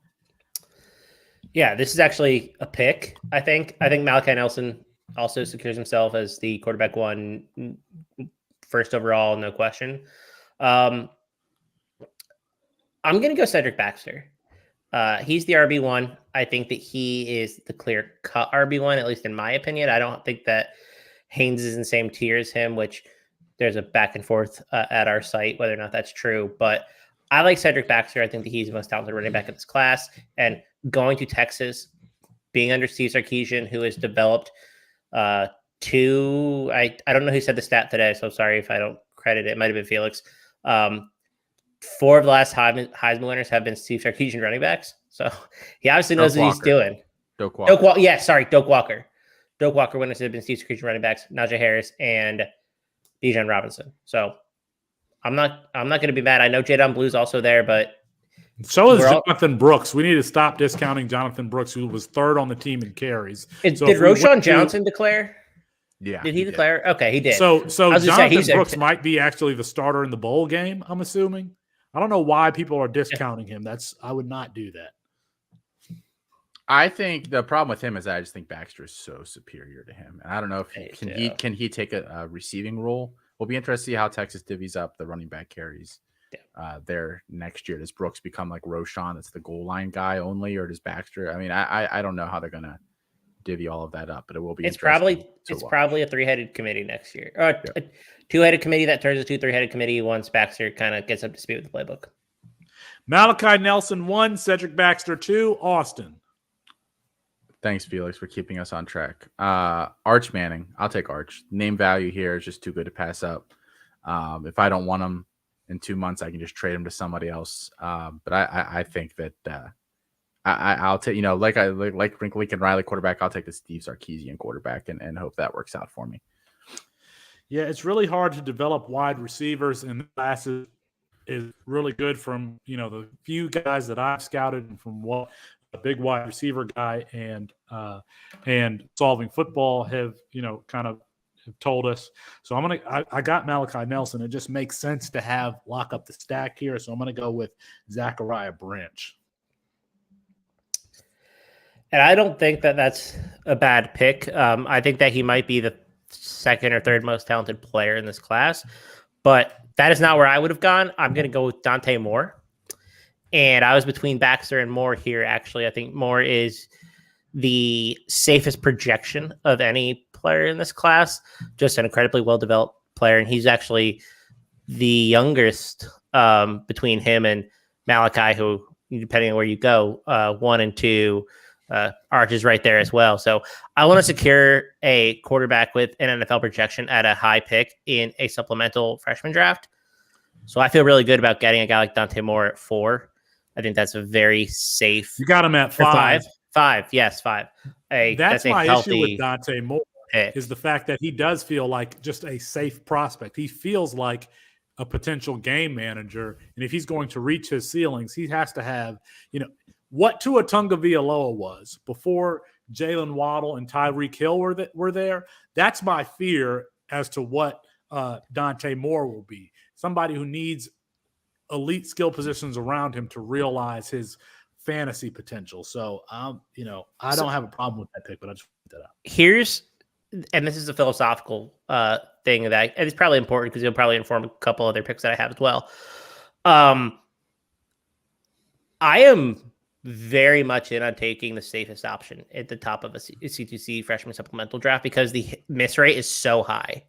Yeah, this is actually a pick. I think Malachi Nelson also secures himself as the quarterback one, first overall, no question. I'm going to go Cedric Baxter. He's the RB1. I think that he is the clear cut RB1, at least in my opinion. I don't think that Haynes is in the same tier as him, which there's a back and forth at our site, whether or not that's true. But I like Cedric Baxter. I think that he's the most talented running back in this class. And going to Texas, being under Steve Sarkisian, who has developed two, I don't know who said the stat today, so I'm sorry if I don't credit it. It might have been Felix. 4 of the last Heisman winners have been Steve Sarkisian running backs. So he obviously knows what he's doing. Doak Walker. Doak Walker. Doak Walker winners have been Steve Sarkisian running backs, Najee Harris and Bijan Robinson. So I'm not going to be mad. I know Jadon Blue's also there, but so is Jonathan Brooks. We need to stop discounting Jonathan Brooks, who was 3rd on the team in carries. Did Roshan Johnson declare? Yeah. Did he declare? Okay, he did. So Jonathan Brooks might be actually the starter in the bowl game, I'm assuming. I don't know why people are discounting him. I would not do that. I think the problem with him is I just think Baxter is so superior to him. And I don't know if can he take a receiving role. We'll be interested to see how Texas divvies up the running back carries there next year. Does Brooks become like Roshan, that's the goal line guy only, or does Baxter? I mean, I don't know how they're gonna divvy all of that up, but it will be. It's probably a 3-headed committee next year, or a 2-headed committee that turns into a 3-headed committee once Baxter kind of gets up to speed with the playbook. Malachi Nelson 1, Cedric Baxter 2, Austin. Thanks, Felix, for keeping us on track. Arch Manning, I'll take Arch. Name value here is just too good to pass up. If I don't want him in 2 months, I can just trade him to somebody else. But I think that I'll take, like Lincoln Riley quarterback, I'll take the Steve Sarkisian quarterback and hope that works out for me. Yeah, it's really hard to develop wide receivers in the classes. Is really good from the few guys that I've scouted and from what a big wide receiver guy and Solving Football have kind of have told us. So I got Malachi Nelson. It just makes sense to lock up the stack here. So I'm gonna go with Zachariah Branch. And I don't think that that's a bad pick. I think that he might be the 2nd or 3rd most talented player in this class, but that is not where I would have gone. I'm going to go with Dante Moore. And I was between Baxter and Moore here, actually. I think Moore is the safest projection of any player in this class. Just an incredibly well-developed player. And he's actually the youngest between him and Malachi, who, depending on where you go, 1 and 2, Arch is right there as well. So I want to secure a quarterback with an NFL projection at a high pick in a supplemental freshman draft. So I feel really good about getting a guy like Dante Moore at 4. I think that's a very safe. You got him at 5. 5. Yes, 5. That's my issue with Dante Moore pick. Is the fact that he does feel like just a safe prospect. He feels like a potential game manager. And if he's going to reach his ceilings, he has to have, what Tua Tagovailoa was before Jalen Waddle and Tyreek Hill were there. That's my fear as to what Dante Moore will be. Somebody who needs elite skill positions around him to realize his fantasy potential. So, I don't have a problem with that pick, but I just put that out. And this is a philosophical thing that it's probably important because it'll probably inform a couple other picks that I have as well. I am very much in on taking the safest option at the top of a C2C freshman supplemental draft because the miss rate is so high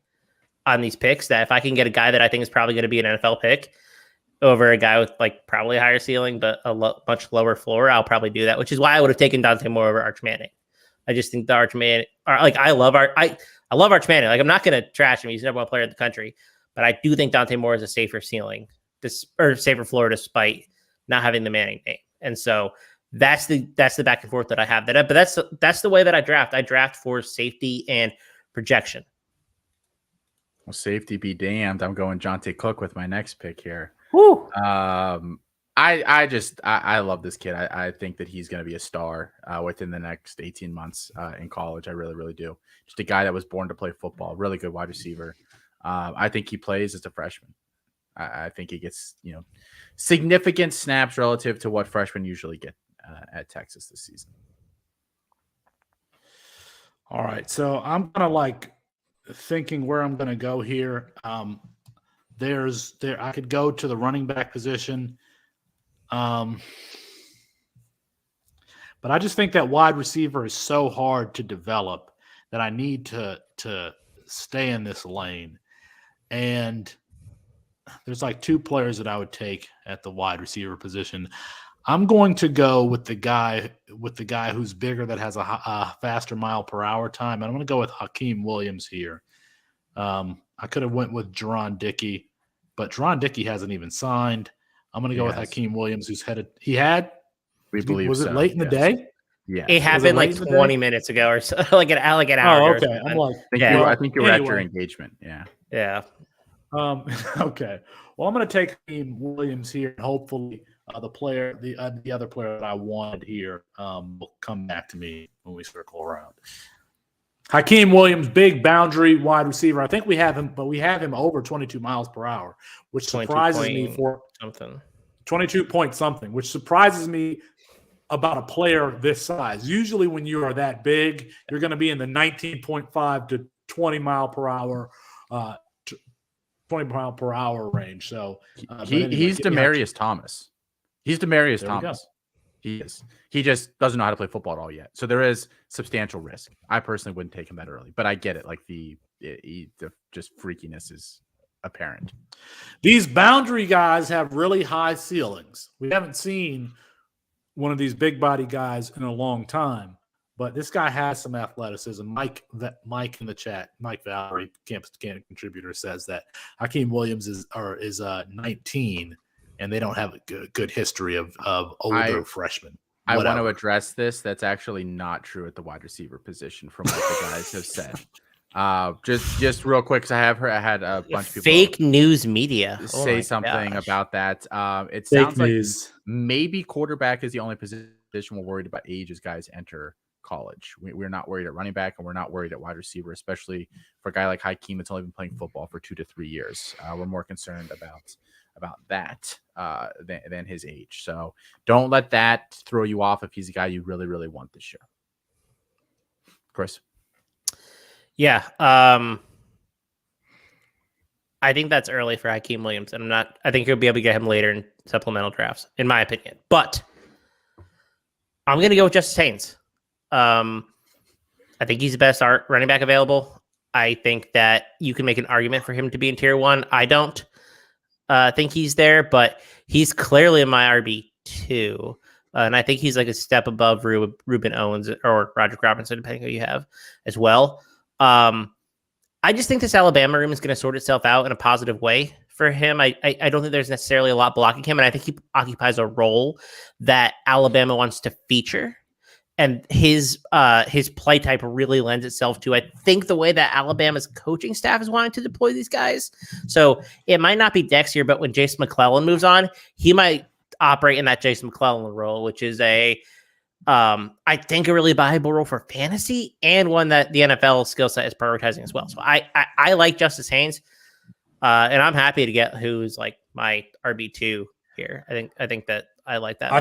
on these picks that if I can get a guy that I think is probably going to be an NFL pick over a guy with like probably a higher ceiling but a much lower floor, I'll probably do that, which is why I would have taken Dante Moore over Arch Manning. I just think the Arch Manning, I love Arch Manning. Like, I'm not going to trash him. He's the number one player in the country, but I do think Dante Moore is a safer ceiling or safer floor despite not having the Manning name. And so that's the back and forth that I have. But that's the way that I draft. I draft for safety and projection. Well, safety be damned. I'm going Jonte Cook with my next pick here. Woo. I love this kid. I think that he's going to be a star within the next 18 months in college. I really, really do. Just a guy that was born to play football. Really good wide receiver. I think he plays as a freshman. I think he gets, significant snaps relative to what freshmen usually get at Texas this season. All right. So I'm kind of thinking where I'm going to go here. I could go to the running back position. But I just think that wide receiver is so hard to develop that I need to stay in this lane. And there's two players that I would take at the wide receiver position. I'm going to go with the guy who's bigger that has a faster mile per hour time. And I'm going to go with Hakeem Williams here. I could have went with Jerron Dickey, but Jerron Dickey hasn't even signed. I'm going to go with Hakeem Williams, who's headed. We believe. Was it late in the day? Yeah, it happened 20 minutes ago or so, like an hour. Oh, okay. I'm I think you were at your engagement. Yeah. Yeah. Okay. Well, I'm going to take Hakeem Williams here, and hopefully the other player that I wanted here will come back to me when we circle around. Hakeem Williams, big boundary wide receiver. I think we have him, but we have him over 22 miles per hour, which surprises me for something. 22 point something, which surprises me about a player this size. Usually when you are that big, you're going to be in the 19.5 to 20 mile per hour 20 mile per hour range. So he's Demaryius Thomas. He's Demaryius Thomas. He is. He just doesn't know how to play football at all yet. So there is substantial risk. I personally wouldn't take him that early, but I get it. The just freakiness is apparent. These boundary guys have really high ceilings. We haven't seen one of these big body guys in a long time, but this guy has some athleticism. Mike in the chat, Mike Valerie, campus contributor, says that Hakeem Williams is 19, and they don't have a good history of older freshmen. I want to address this. That's actually not true at the wide receiver position from what the guys have said. Just real quick, because I had a bunch of people fake news media say something about that. It sounds like maybe quarterback is the only position we're worried about age as guys enter college. We're not worried at running back, and we're not worried at wide receiver, especially for a guy like Hakeem that's only been playing football for 2 to 3 years. We're more concerned about that than his age. So don't let that throw you off if he's a guy you really, really want this year. Chris? Yeah. I think that's early for Hakeem Williams, and I think you'll be able to get him later in supplemental drafts, in my opinion. But I'm going to go with Justice Haynes. I think he's the best running back available. I think that you can make an argument for him to be in tier 1. I don't think he's there, but he's clearly in my RB2. And I think he's a step above Reuben Owens or Roderick Robinson, depending who you have as well. I just think this Alabama room is going to sort itself out in a positive way for him. I don't think there's necessarily a lot blocking him, and I think he occupies a role that Alabama wants to feature. And his play type really lends itself to, I think, the way that Alabama's coaching staff is wanting to deploy these guys. So it might not be Dex here, but when Jason McClellan moves on, he might operate in that Jason McClellan role, which is I think a really valuable role for fantasy and one that the NFL skill set is prioritizing as well. So I like Justice Haynes, and I'm happy to get who's my RB2 here. I think that I like that.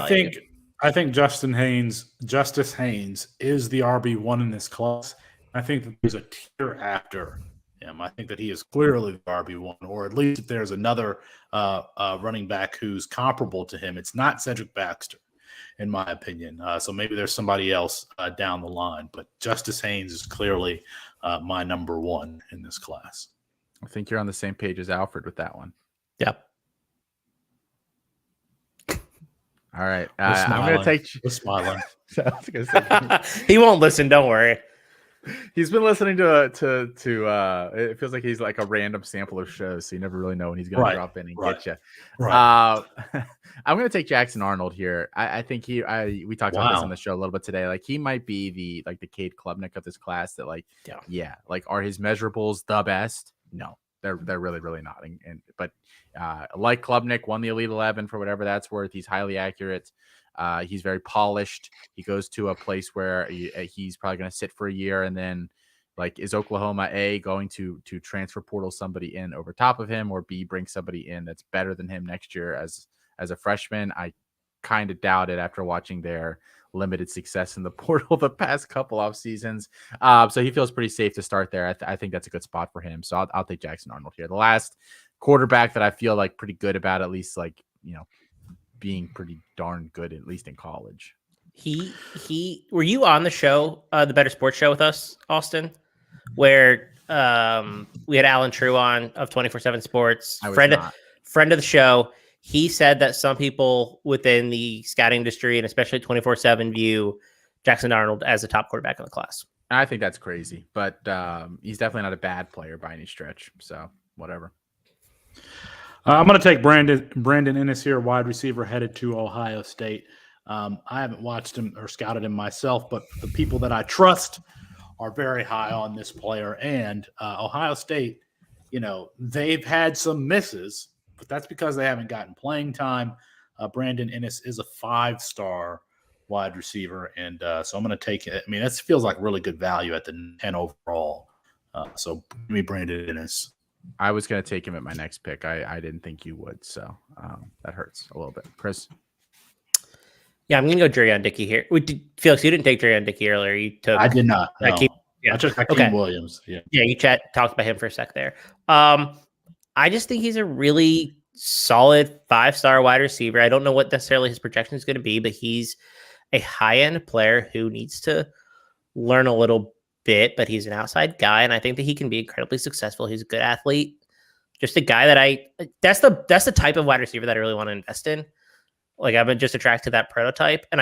I think Justice Haynes is the RB1 in this class. I think that there's a tier after him. I think that he is clearly the RB1, or at least if there's another running back who's comparable to him. It's not Cedric Baxter. in my opinion. So maybe there's somebody else down the line, but Justice Haynes is clearly my number one in this class. I think you're on the same page as Alfred with that one. Yep. All right. I'm going to take. We're smiling. He won't listen. Don't worry. He's been listening to it feels like he's like a random sample of shows, so you never really know when he's going to drop in and get you. Right. I'm going to take Jackson Arnold here. I think we talked about this on the show a little bit today. Like he might be the Cade Klubnik of this class. That like are his measurables the best? No, they're really really not. But like Klubnik won the Elite 11 for whatever that's worth. He's highly accurate. He's very polished. He goes to a place where he's probably going to sit for a year, and then like, is Oklahoma A going to transfer portal somebody in over top of him, or B bring somebody in that's better than him next year as a freshman? I kind of doubt it after watching their limited success in the portal the past couple off seasons. So he feels pretty safe to start there. I think that's a good spot for him. So I'll take Jackson Arnold here. The last quarterback that I feel like pretty good about, at least like, being pretty darn good, at least in college. Were you on the show, the Better Sports Show with us, Austin, where we had Alan True on of 24/7 Sports, friend of the show. He said that some people within the scouting industry and especially 24/7 view Jackson Arnold as the top quarterback in the class. I think that's crazy, but he's definitely not a bad player by any stretch. So whatever. I'm going to take Brandon Ennis here, wide receiver headed to Ohio State. I haven't watched him or scouted him myself, but the people that I trust are very high on this player. And Ohio State, they've had some misses, but that's because they haven't gotten playing time. Brandon Ennis is a 5-star wide receiver, and so I'm going to take it. I mean, that feels like really good value at the 10 overall. So give me Brandon Ennis. I was going to take him at my next pick. I didn't think you would, so that hurts a little bit. Chris? Yeah, I'm going to go Jerion Dickey here. Felix, you didn't take Jerion Dickey earlier. You took. I did not. No. I took Hakeem Williams. Yeah, you talked about him for a sec there. I just think he's a really solid 5-star wide receiver. I don't know what necessarily his projection is going to be, but he's a high-end player who needs to learn a little bit, but he's an outside guy, and I think that he can be incredibly successful. He's a good athlete. Just a guy that that's the type of wide receiver that I really want to invest in. Like, I've been just attracted to that prototype, and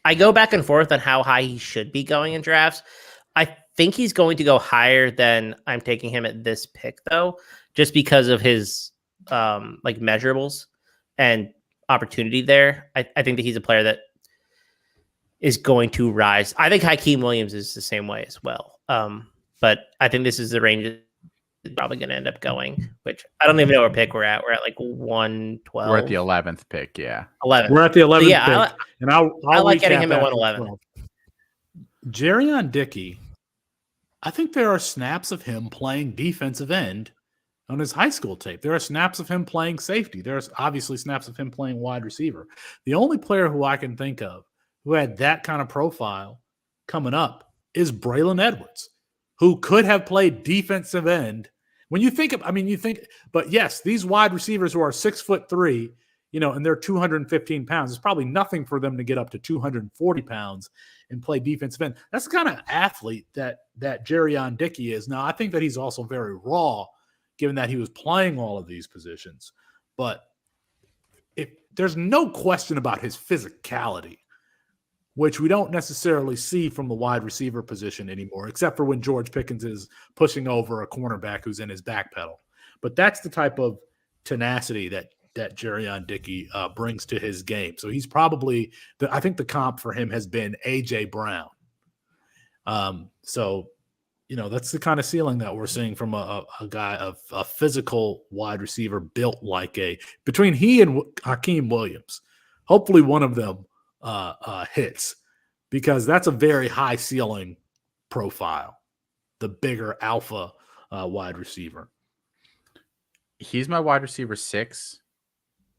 I go back and forth on how high he should be going in drafts. I think he's going to go higher than I'm taking him at this pick, though, just because of his measurables and opportunity there. I think that he's a player that is going to rise. I think Hakeem Williams is the same way as well. But I think this is the range that's probably going to end up going, which I don't even know what pick we're at. We're at like 112. We're at the 11th pick, yeah. 11. We're at the 11th pick. And I like getting him at 111. Jerion Dickey, I think there are snaps of him playing defensive end on his high school tape. There are snaps of him playing safety. There's obviously snaps of him playing wide receiver. The only player who I can think of who had that kind of profile coming up is Braylon Edwards, who could have played defensive end. When you think but yes, these wide receivers who are 6'3", and they're 215 pounds, it's probably nothing for them to get up to 240 pounds and play defensive end. That's the kind of athlete that Jerion Dickey is. Now, I think that he's also very raw, given that he was playing all of these positions. But there's no question about his physicality, which we don't necessarily see from the wide receiver position anymore, except for when George Pickens is pushing over a cornerback who's in his back pedal. But that's the type of tenacity that Jerion Dickey brings to his game. So he's probably I think the comp for him has been A.J. Brown. So that's the kind of ceiling that we're seeing from a guy of a physical wide receiver built like between he and Hakeem Williams. Hopefully one of them hits, because that's a very high ceiling profile, the bigger alpha wide receiver. He's my wide receiver 6,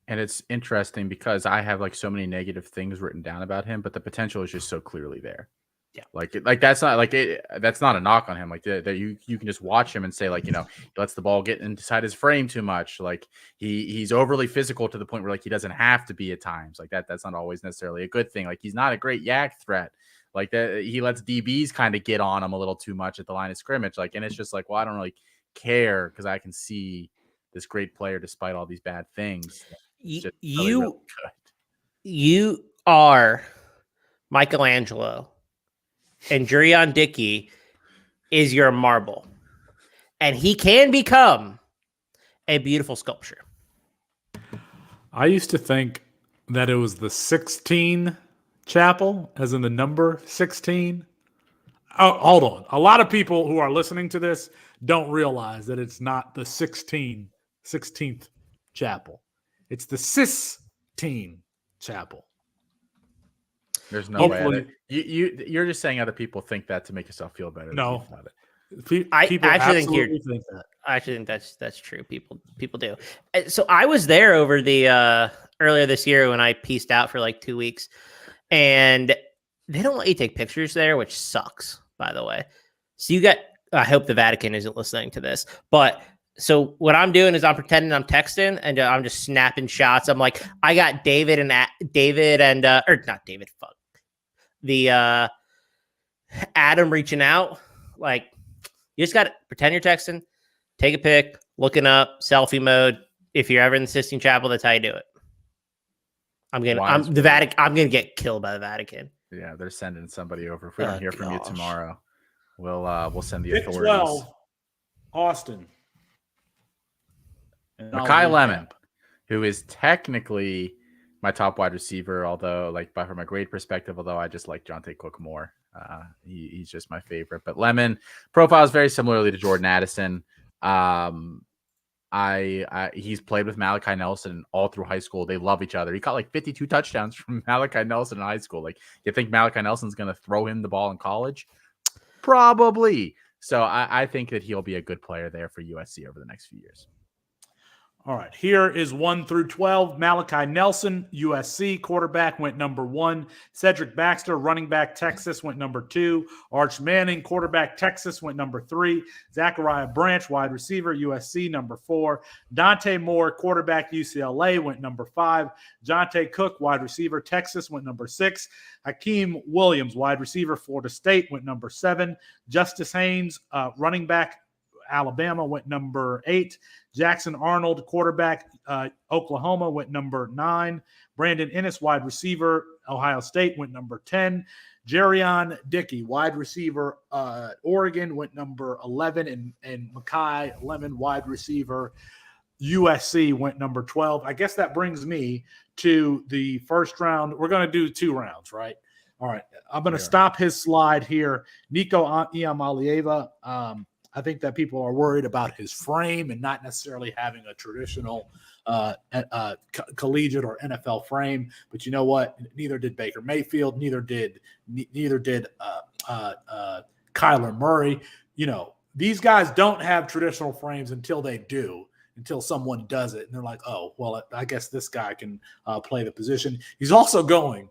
and it's interesting because I have like so many negative things written down about him, but the potential is just so clearly there. Yeah. Like that's not like it. That's not a knock on him. Like that you can just watch him and say like, he lets the ball get inside his frame too much. Like he's overly physical to the point where like he doesn't have to be at times. Like that's not always necessarily a good thing. Like he's not a great yak threat. Like that he lets DBs kind of get on him a little too much at the line of scrimmage. Like, and it's just like, well, I don't really care because I can see this great player despite all these bad things. Really good. You are Michelangelo, and Jurion Dickey is your marble, and he can become a beautiful sculpture. I used to think that it was the 16 chapel, as in the number 16. Oh, hold on. A lot of people who are listening to this don't realize that it's not the 16th chapel. It's the Sistine chapel. There's no way. You're just saying other people think that to make yourself feel better. No, I actually think that. I actually think that's true. People do. So I was there over the earlier this year when I pieced out for like 2 weeks, and they don't let you take pictures there, which sucks, by the way. So you got. I hope the Vatican isn't listening to this, but. So what I'm doing is I'm pretending I'm texting and I'm just snapping shots. I'm like, I got David and not David. Fuck the Adam reaching out. Like, you just got to pretend you're texting, take a pic, looking up, selfie mode. If you're ever in the Sistine Chapel, that's how you do it. I'm gonna get killed by the Vatican. Yeah, they're sending somebody over. If we don't hear from you tomorrow, we'll send the authorities. 12, Austin. Makai Lemon, who is technically my top wide receiver, although like from a grade perspective, although I just like Jonte Cook more. He's just my favorite. But Lemon profile is very similarly to Jordan Addison. He's played with Malachi Nelson all through high school. They love each other. He caught like 52 touchdowns from Malachi Nelson in high school. Like, you think Malachi Nelson's going to throw him the ball in college? Probably. So I think that he'll be a good player there for USC over the next few years. All right, here is 1 through 12. Malachi Nelson, USC, quarterback, went number 1. Cedric Baxter, running back, Texas, went number 2. Arch Manning, quarterback, Texas, went number 3. Zachariah Branch, wide receiver, USC, number 4. Dante Moore, quarterback, UCLA, went number 5. Jonte Cook, wide receiver, Texas, went number 6. Hakeem Williams, wide receiver, Florida State, went number 7. Justice Haynes, running back, Alabama, went number 8. Jackson Arnold, quarterback, Oklahoma, went number 9. Brandon Ennis, wide receiver, Ohio State, went number 10. Jurion Dickey, wide receiver, Oregon, went number 11. And Makai Lemon, wide receiver, USC, went number 12. I guess that brings me to the first round. We're going to do 2 rounds, right? All right. I'm going to stop his slide here. Nico Iamaleava, I think that people are worried about his frame and not necessarily having a traditional collegiate or NFL frame. But you know what? Neither did Baker Mayfield. Neither did Kyler Murray. You know, these guys don't have traditional frames until they do, until someone does it. And they're like, oh, well, I guess this guy can play the position. He's also going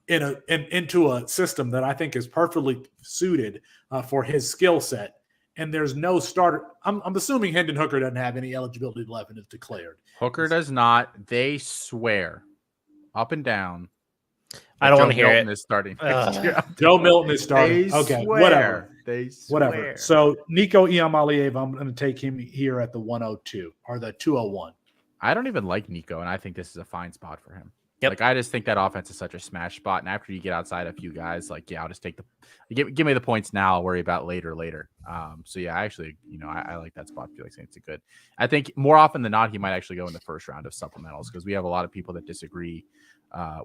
into a system that I think is perfectly suited for his skill set. And there's no starter. I'm assuming Hendon Hooker doesn't have any eligibility left and is declared. Hooker does not. They swear up and down. I don't want to hear Milton it. Is starting. Joe Milton is starting. They okay, swear. Whatever. So Nico Iamaleava, I'm going to take him here at the 102 or the 201. I don't even like Nico, and I think this is a fine spot for him. Yep. Like, I just think that offense is such a smash spot. And after you get outside a few guys, like, yeah, I'll just take give me the points now. I'll worry about later. So yeah, I actually, I like that spot. I feel like it's a good. I think more often than not, he might actually go in the first round of supplementals because we have a lot of people that disagree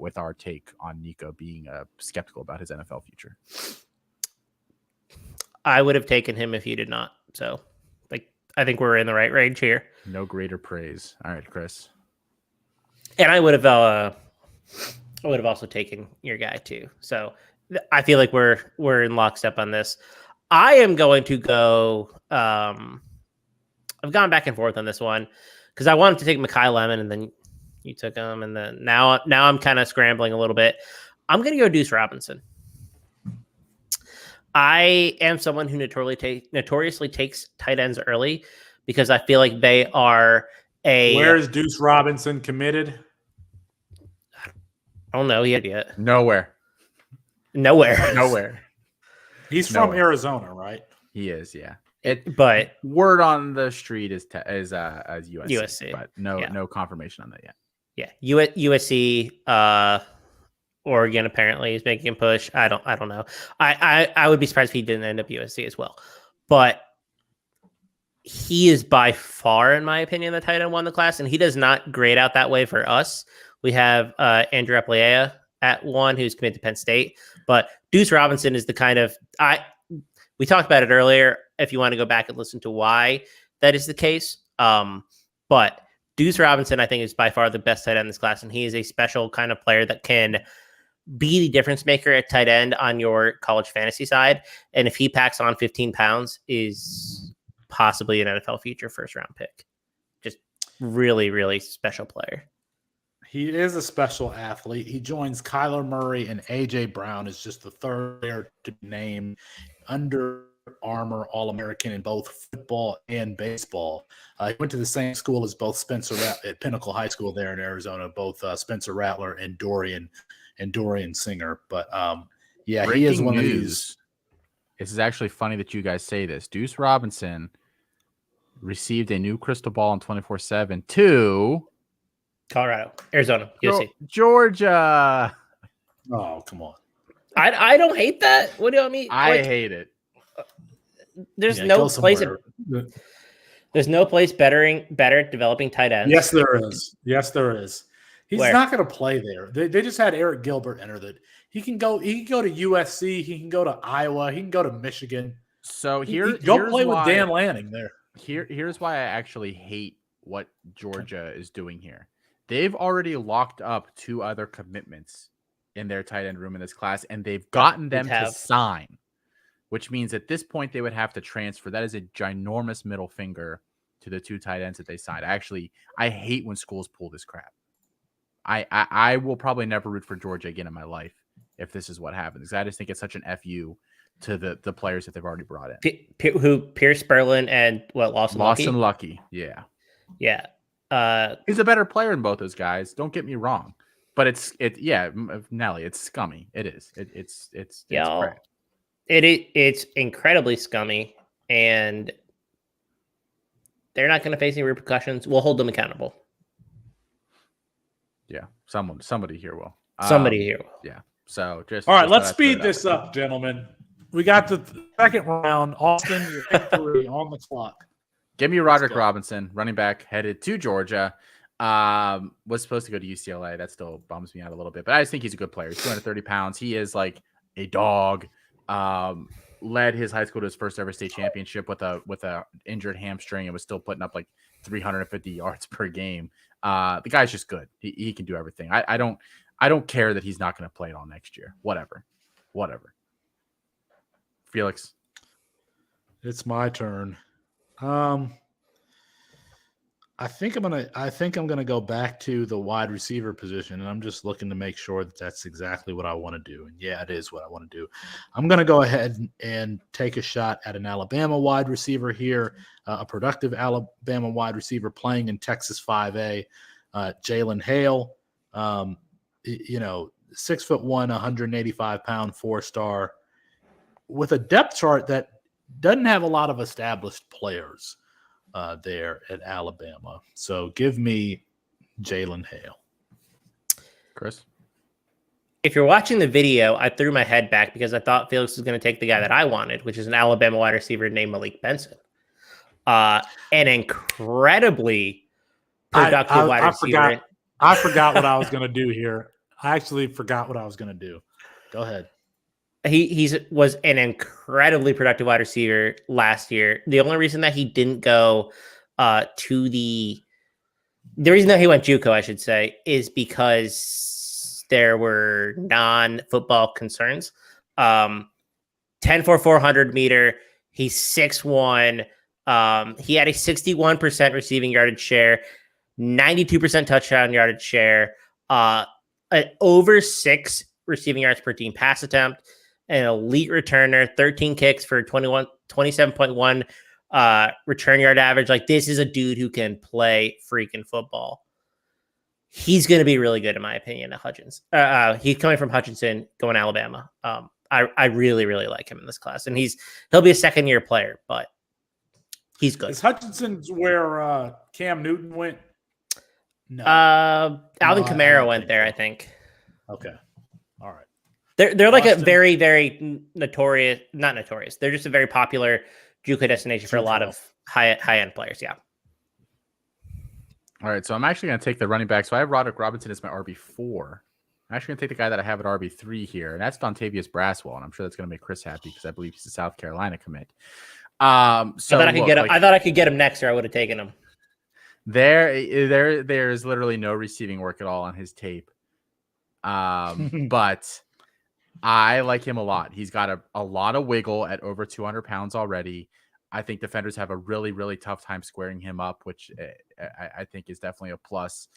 with our take on Nico being skeptical about his NFL future. I would have taken him if you did not. So, I think we're in the right range here. No greater praise. All right, Chris. And I would have also taken your guy too. So I feel like we're in lockstep on this. I am going to go. I've gone back and forth on this one because I wanted to take Makai Lemon, and then you took him, and then now I'm kind of scrambling a little bit. I'm going to go Deuce Robinson. I am someone who notoriously takes tight ends early because I feel like they are Where is Deuce Robinson committed? I don't know yet. Nowhere. He's from Arizona, right? He is, yeah. But word on the street is USC, but no confirmation on that yet. Yeah, USC, Oregon apparently is making a push. I don't know. I would be surprised if he didn't end up USC as well, but he is by far, in my opinion, the tight end won the class, and he does not grade out that way for us. We have Andrew Aplea at 1, who's committed to Penn State, but Deuce Robinson is the kind of we talked about it earlier. If you want to go back and listen to why that is the case, but Deuce Robinson, I think, is by far the best tight end in this class, and he is a special kind of player that can be the difference maker at tight end on your college fantasy side. And if he packs on 15 pounds, is possibly an NFL future first-round pick. Just really, really special player. He is a special athlete. He joins Kyler Murray and A.J. Brown as just the third player to be named Under Armour All-American in both football and baseball. He went to the same school as both Spencer at Pinnacle High School there in Arizona, both Spencer Rattler and Dorian Singer. But he is one of these. This is actually funny that you guys say this. Deuce Robinson received a new crystal ball in 24/7 to Colorado, Arizona, USC, Georgia. Oh, come on. I don't hate that. What do you mean? I hate it. There's no place. There's no place better at developing tight ends. Yes, there is. He's not going to play there. They just had Eric Gilbert enter that. He can go to USC. He can go to Iowa. He can go to Michigan. So here's play with Dan Lanning there. Here's why I actually hate what Georgia is doing here. They've already locked up 2 other commitments in their tight end room in this class, and they've gotten them to sign, which means at this point they would have to transfer. That is a ginormous middle finger to the 2 tight ends that they signed. Actually, I hate when schools pull this crap. I will probably never root for Georgia again in my life if this is what happens. I just think it's such an FU to the players that they've already brought in. Who Pierce Sperlin and Lawson Lucky. Yeah. He's a better player than both those guys. Don't get me wrong, but it's Nelly. It's scummy. It is. It's crap. It's incredibly scummy, and they're not going to face any repercussions. We'll hold them accountable. Yeah, somebody here will. Yeah. So just all right. Let's speed this up, gentlemen. We got the second round. Austin, your victory on the clock. Give me Roderick Robinson, running back, headed to Georgia. Was supposed to go to UCLA. That still bums me out a little bit, but I just think he's a good player. He's 230 pounds. He is like a dog. Led his high school to his first ever state championship with a injured hamstring and was still putting up like 350 yards per game. The guy's just good. He can do everything. I don't care that he's not going to play it all next year. Whatever. Felix, it's my turn. I think I'm gonna go back to the wide receiver position, and I'm just looking to make sure that that's exactly what I want to do. And yeah, it is what I want to do. I'm gonna go ahead and take a shot at an Alabama wide receiver here, a productive Alabama wide receiver playing in Texas 5A, Jalen Hale. 6'1", 185-pound 4-star, with a depth chart that doesn't have a lot of established players there at Alabama. So give me Jalen Hale. Chris? If you're watching the video, I threw my head back because I thought Felix was going to take the guy that I wanted, which is an Alabama wide receiver named Malik Benson. An incredibly productive wide receiver. I forgot what I was going to do here. I actually forgot what I was going to do. Go ahead. He was an incredibly productive wide receiver last year. The only reason that he didn't go to the reason that he went JUCO, I should say, is because there were non-football concerns. 10 for 400 meter. He's 6'1". He had a 61% receiving yardage share, 92% touchdown yardage share, over 6 receiving yards per team pass attempt. an elite returner, 13 kicks for 27.1 return yard average. Like, this is a dude who can play freaking football. He's going to be really good, in my opinion, at Hutchins. He's coming from Hutchinson, going to Alabama. I really, really like him in this class, and he'll be a second-year player, but he's good. Is Hutchinson's where Cam Newton went? No. Alvin Kamara went there, I think. Okay. All right. They're like a very, very notorious, not notorious. They're just a very popular JUCO destination for a lot of high-end players. Yeah. All right, so I'm actually going to take the running back. So I have Roderick Robinson as my RB4. I'm actually going to take the guy that I have at RB3 here, and that's Dontavius Braswell, and I'm sure that's going to make Chris happy because I believe he's a South Carolina commit. So I thought I could get him. I thought I could get him next year. I would have taken him. There is literally no receiving work at all on his tape, but I like him a lot. He's got a lot of wiggle at over 200 pounds already. I think defenders have a really, really tough time squaring him up, which I think is definitely a plus.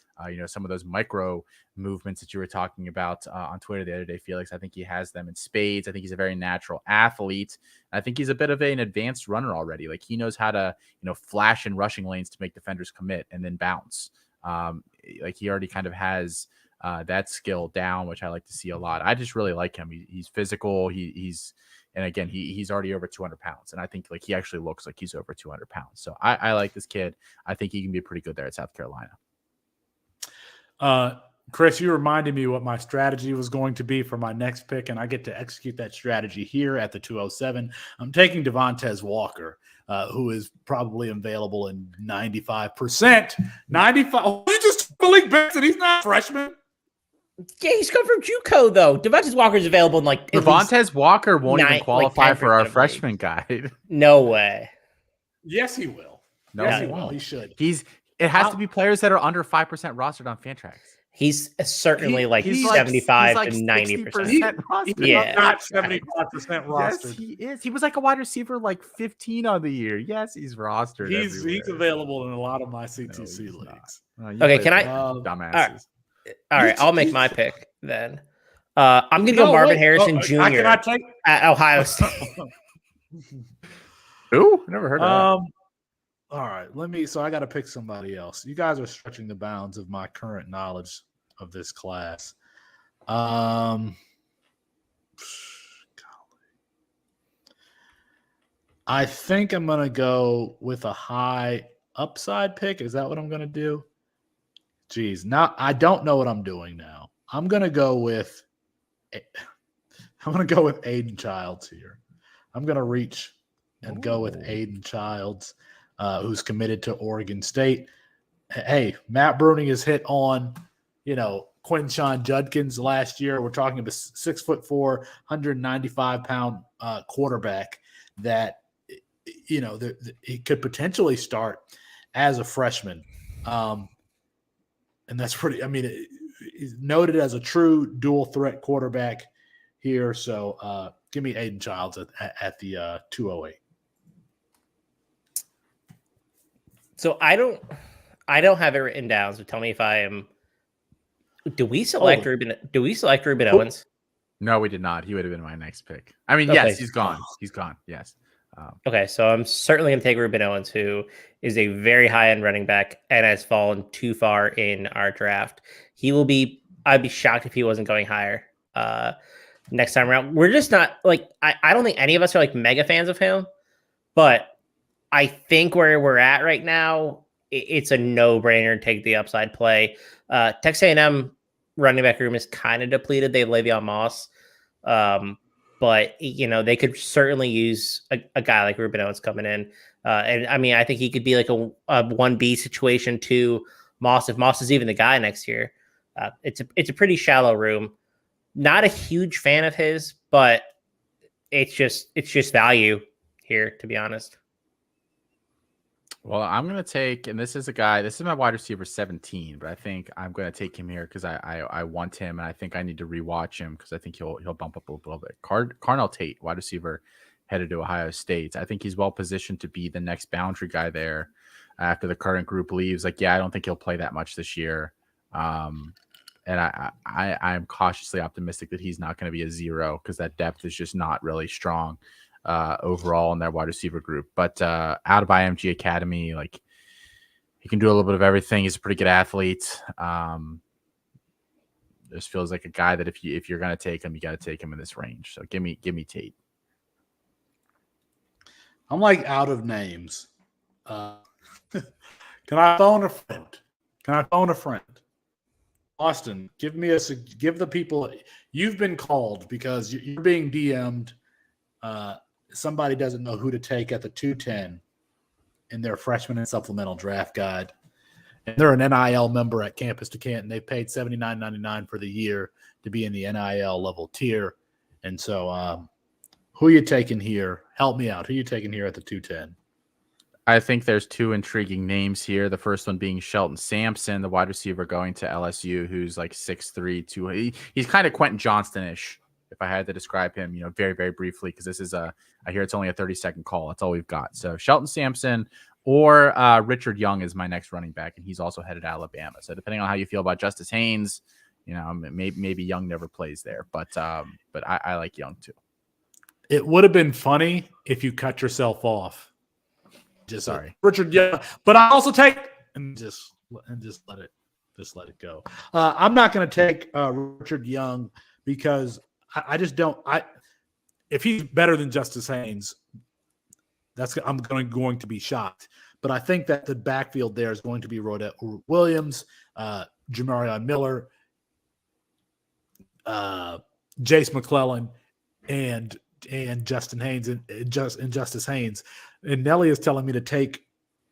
Some of those micro movements that you were talking about on Twitter the other day, Felix, I think he has them in spades. I think he's a very natural athlete. I think he's a bit of an advanced runner already. Like, he knows how to, flash in rushing lanes to make defenders commit and then bounce. Like, he already kind of has that skill down, which I like to see a lot. I just really like him. He's physical. And again, he's already over 200 pounds. And I think he actually looks like he's over 200 pounds. So I like this kid. I think he can be pretty good there at South Carolina. Chris, you reminded me what my strategy was going to be for my next pick, and I get to execute that strategy here at the 207. I'm taking Devontae Walker, who is probably available in 95%. 95. Oh, you just Malik Benson. He's not a freshman. Yeah, he's come from JUCO though. Devontae Walker's available in Devontae Walker won't even qualify for our freshman guide. No way. Yes, he will. No, yes, he won't. won't. He should. It has to be players that are under 5% rostered on Fantrax. He's certainly he's 75 to 90%. Yeah, not 75% rostered. Yes, he is. He was like a wide receiver, 15 on the year. Yes, he's rostered. He's available in a lot of my CTC leagues. Okay, can I? Dumbasses. All right, I'll make my pick then. I'm going to go Marvin Harrison Jr. At Ohio State. Ooh, never heard of that. All right, so I got to pick somebody else. You guys are stretching the bounds of my current knowledge of this class. I think I'm going to go with a high upside pick. Is that what I'm going to do? Geez, now I don't know what I'm doing now. I'm going to go with Aiden Childs here. I'm going to reach and go with Aiden Childs, who's committed to Oregon State. Hey, Matt Bruning has hit on, Quinshon Judkins last year. We're talking about 6'4", 195-pound quarterback that, he could potentially start as a freshman. And that's pretty, he's noted as a true dual threat quarterback here. So give me Aiden Childs at the 208. So I don't have it written down. So tell me if I am. Do we select Ruben Owens? No, we did not. He would have been my next pick. Yes, he's gone. He's gone. Yes. Okay, so I'm certainly going to take Ruben Owens, who is a very high-end running back and has fallen too far in our draft. I'd be shocked if he wasn't going higher next time around. We're just not I don't think any of us are mega fans of him, but I think where we're at right now, it's a no-brainer to take the upside play. Texas A&M running back room is kind of depleted. They have Le'Veon Moss. But, they could certainly use a guy like Ruben Owens coming in. And I think he could be like a 1B situation to Moss if Moss is even the guy next year. It's a pretty shallow room. Not a huge fan of his, but it's just value here, to be honest. Well, I'm going to take, and this is my wide receiver 17, but I think I'm going to take him here because I want him, and I think I need to rewatch him because I think he'll bump up a little bit. Carnell Tate, wide receiver, headed to Ohio State. I think he's well positioned to be the next boundary guy there after the current group leaves. I don't think he'll play that much this year. And I'm cautiously optimistic that he's not going to be a zero because that depth is just not really strong overall in that wide receiver group. But out of IMG Academy, like he can do a little bit of everything. He's a pretty good athlete. This feels like a guy that if you're going to take him, you got to take him in this range. So give me Tate. I'm like out of names. Can I phone a friend? Austin, give the people. You've been called because you're being DM'd. Somebody doesn't know who to take at the 210 in their freshman and supplemental draft guide. And they're an NIL member at Campus to Canton. They paid $79.99 for the year to be in the NIL level tier. And so who are you taking here? Help me out. Who are you taking here at the 210? I think there's two intriguing names here. The first one being Shelton Sampson, the wide receiver going to LSU, who's like 6'3", he's kind of Quentin Johnston-ish, if I had to describe him, very, very briefly, because this is I hear it's only a 30-second call. That's all we've got. So Shelton Sampson or Richard Young is my next running back, and he's also headed to Alabama. So depending on how you feel about Justice Haynes, maybe Young never plays there, but I like Young too. It would have been funny if you cut yourself off. Sorry, Richard Young, but I also take and just let it go. I'm not going to take Richard Young because I just don't. If he's better than Justice Haynes, I'm going to be shocked. But I think that the backfield there is going to be Rodette Williams, Jamarion Miller, Jace McClellan, and Justin Haynes and Justice Haynes. And Nelly is telling me to take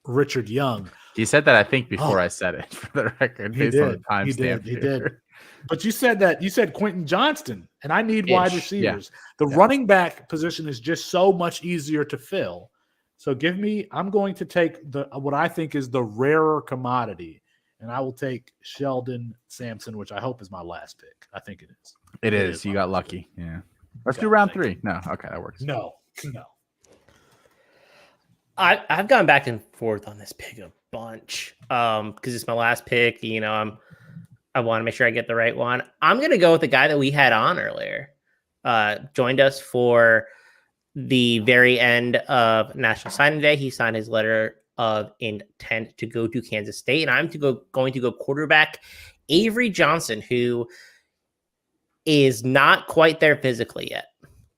Richard Young. He said that, I think, before I said it, for the record, based on the timestamp. He did. But you said Quentin Johnston, and I need wide receivers. Yeah. The running back position is just so much easier to fill. So I'm going to take what I think is the rarer commodity, and I will take Sheldon Sampson, which I hope is my last pick. I think it is. It is. You got lucky. Yeah. Let's do round 3. No. Okay, that works. No. I've gone back and forth on this pick a bunch because it's my last pick. I want to make sure I get the right one. I'm going to go with the guy that we had on earlier. Joined us for the very end of National Signing Day. He signed his letter of intent to go to Kansas State, and I'm going to go quarterback Avery Johnson, who is not quite there physically yet,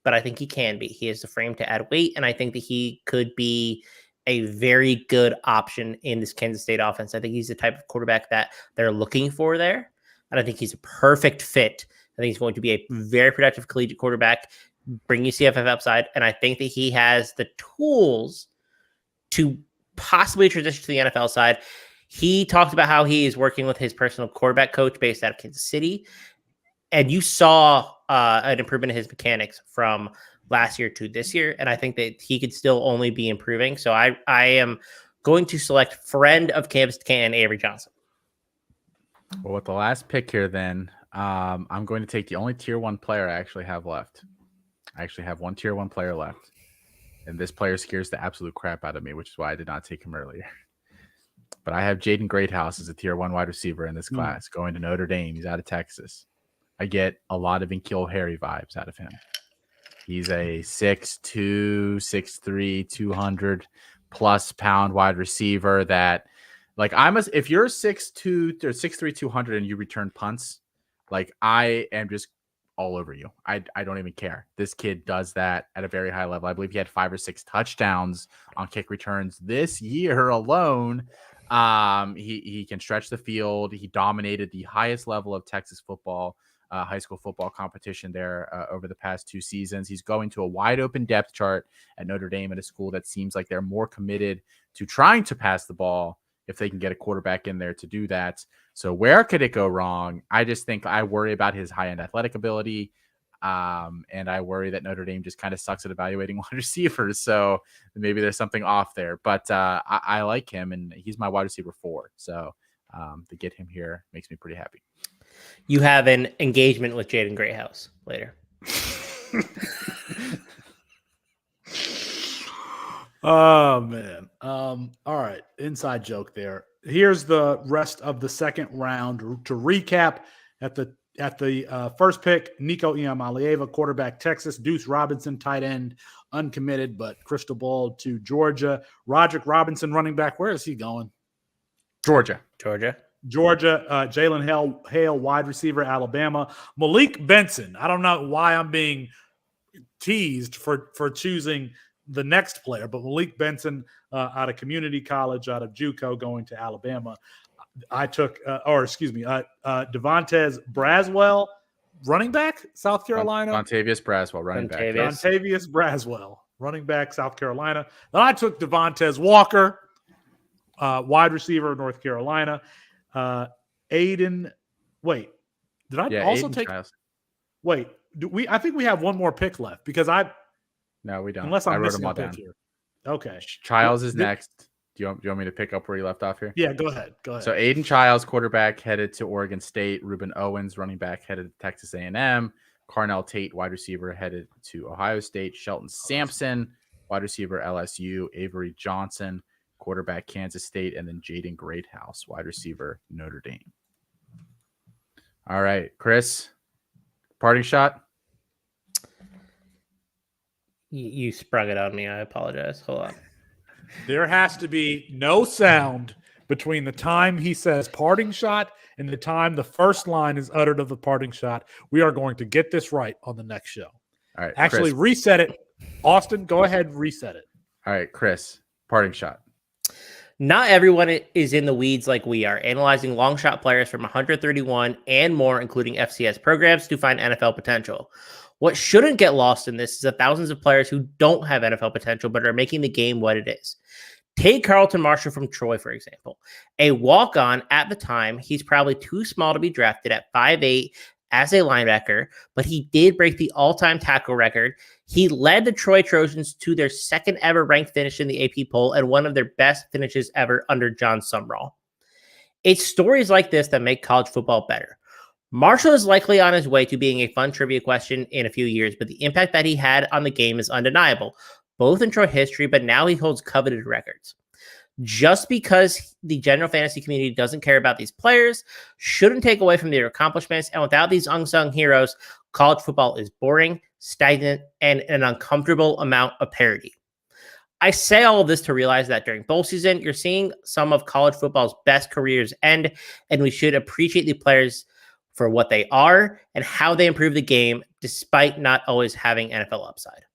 but I think he can be. He has the frame to add weight, and I think that he could be a very good option in this Kansas State offense. I think he's the type of quarterback that they're looking for there, and I think he's a perfect fit. I think he's going to be a very productive collegiate quarterback, bring you CFF upside, and I think that he has the tools to possibly transition to the NFL side. He talked about how he is working with his personal quarterback coach based out of Kansas City, and you saw an improvement in his mechanics from last year to this year, and I think that he could still only be improving. So I am going to select friend of Campus Canton, Avery Johnson. Well, with the last pick here, then I'm going to take the only tier 1 player I actually have left. I actually have one tier 1 player left, and this player scares the absolute crap out of me, which is why I did not take him earlier. But I have Jaden Greathouse as a tier 1 wide receiver in this class, going to Notre Dame. He's out of Texas. I get a lot of N'Keal Harry vibes out of him. He's a 6'2", 6'3", 200 plus pound wide receiver that, like, if you're 6'2" or 6'3", 200 and you return punts, like, I am just all over you. I don't even care. This kid does that at a very high level. I believe he had 5 or 6 touchdowns on kick returns this year alone. He can stretch the field. He dominated the highest level of Texas football, high school football competition there over the past 2 seasons. He's going to a wide open depth chart at Notre Dame, at a school that seems like they're more committed to trying to pass the ball if they can get a quarterback in there to do that. So where could it go wrong? I just think I worry about his high-end athletic ability, and I worry that Notre Dame just kind of sucks at evaluating wide receivers. So maybe there's something off there. But I like him, and he's my wide receiver 4. So to get him here makes me pretty happy. You have an engagement with Jaden Greathouse later. Oh, man. All right. Inside joke there. Here's the rest of the second round. To recap, At the first pick, Nico Iamaleava, quarterback, Texas. Deuce Robinson, tight end, uncommitted, but crystal ball to Georgia. Roderick Robinson, running back. Where is he going? Georgia. Jalen Hale, wide receiver, Alabama. Malik Benson. I don't know why I'm being teased for choosing the next player, but Malik Benson out of community college, out of JUCO, going to Alabama. I took, Devontae Braswell, running back, South Carolina. Montavious Braswell, running back. Montavious Braswell, running back, South Carolina. Then I took Devontae Walker, wide receiver, North Carolina. Aiden, wait, did I also Aiden take? Childs. Wait, I think we have one more pick left because No, we don't. Unless I'm I wrote missing them all a pick down. here. Okay, Childs is next. Do you want me to pick up where you left off here? Yeah, go ahead. So Aiden Childs, quarterback, headed to Oregon State. Ruben Owens, running back, headed to Texas A&M. Carnell Tate, wide receiver, headed to Ohio State. Shelton Sampson, wide receiver, LSU. Avery Johnson, quarterback, Kansas State. And then Jaden Greathouse, wide receiver, Notre Dame. All right, Chris, parting shot? You sprung it on me. I apologize. Hold on. There has to be no sound between the time he says parting shot and the time the first line is uttered of the parting shot. We are going to get this right on the next show. All right. Actually, Chris. reset it. Austin, go ahead, reset it. All right, Chris, parting shot. Not everyone is in the weeds like we are, analyzing long shot players from 131 and more, including FCS programs, to find NFL potential. What shouldn't get lost in this is the thousands of players who don't have NFL potential but are making the game what it is. Take Carlton Marshall from Troy, for example. A walk-on at the time, he's probably too small to be drafted at 5'8", as a linebacker, but he did break the all-time tackle record. He led the Troy Trojans to their second ever ranked finish in the AP poll and one of their best finishes ever under John Sumrall. It's stories like this that make college football better. Marshall is likely on his way to being a fun trivia question in a few years, but the impact that he had on the game is undeniable, both in Troy history, but now he holds coveted records. Just because the general fantasy community doesn't care about these players shouldn't take away from their accomplishments. And without these unsung heroes, college football is boring, stagnant, and an uncomfortable amount of parity. I say all of this to realize that during bowl season, you're seeing some of college football's best careers end, and we should appreciate the players for what they are and how they improve the game, despite not always having NFL upside.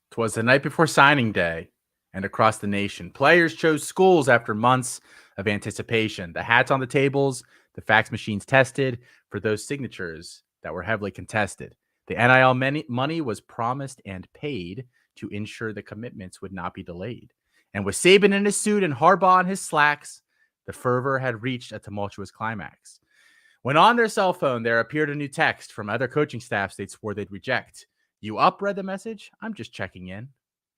'Twas the night before signing day, and across the nation, players chose schools after months of anticipation. The hats on the tables, the fax machines tested for those signatures that were heavily contested. The NIL money was promised and paid to ensure the commitments would not be delayed. And with Saban in his suit and Harbaugh in his slacks, the fervor had reached a tumultuous climax. When on their cell phone there appeared a new text from other coaching staffs they'd swore they'd reject. You up, read the message? I'm just checking in.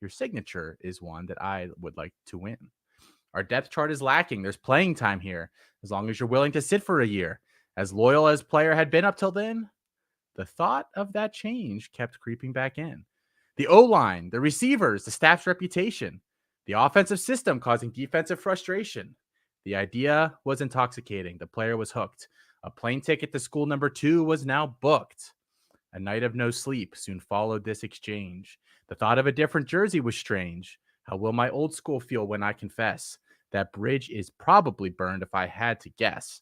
Your signature is one that I would like to win. Our depth chart is lacking. There's playing time here, as long as you're willing to sit for a year. As loyal as player had been up till then, the thought of that change kept creeping back in. The O-line, the receivers, the staff's reputation, the offensive system causing defensive frustration. The idea was intoxicating. The player was hooked. A plane ticket to school number 2 was now booked. A night of no sleep soon followed this exchange. The thought of a different jersey was strange. How will my old school feel when I confess? That bridge is probably burned if I had to guess.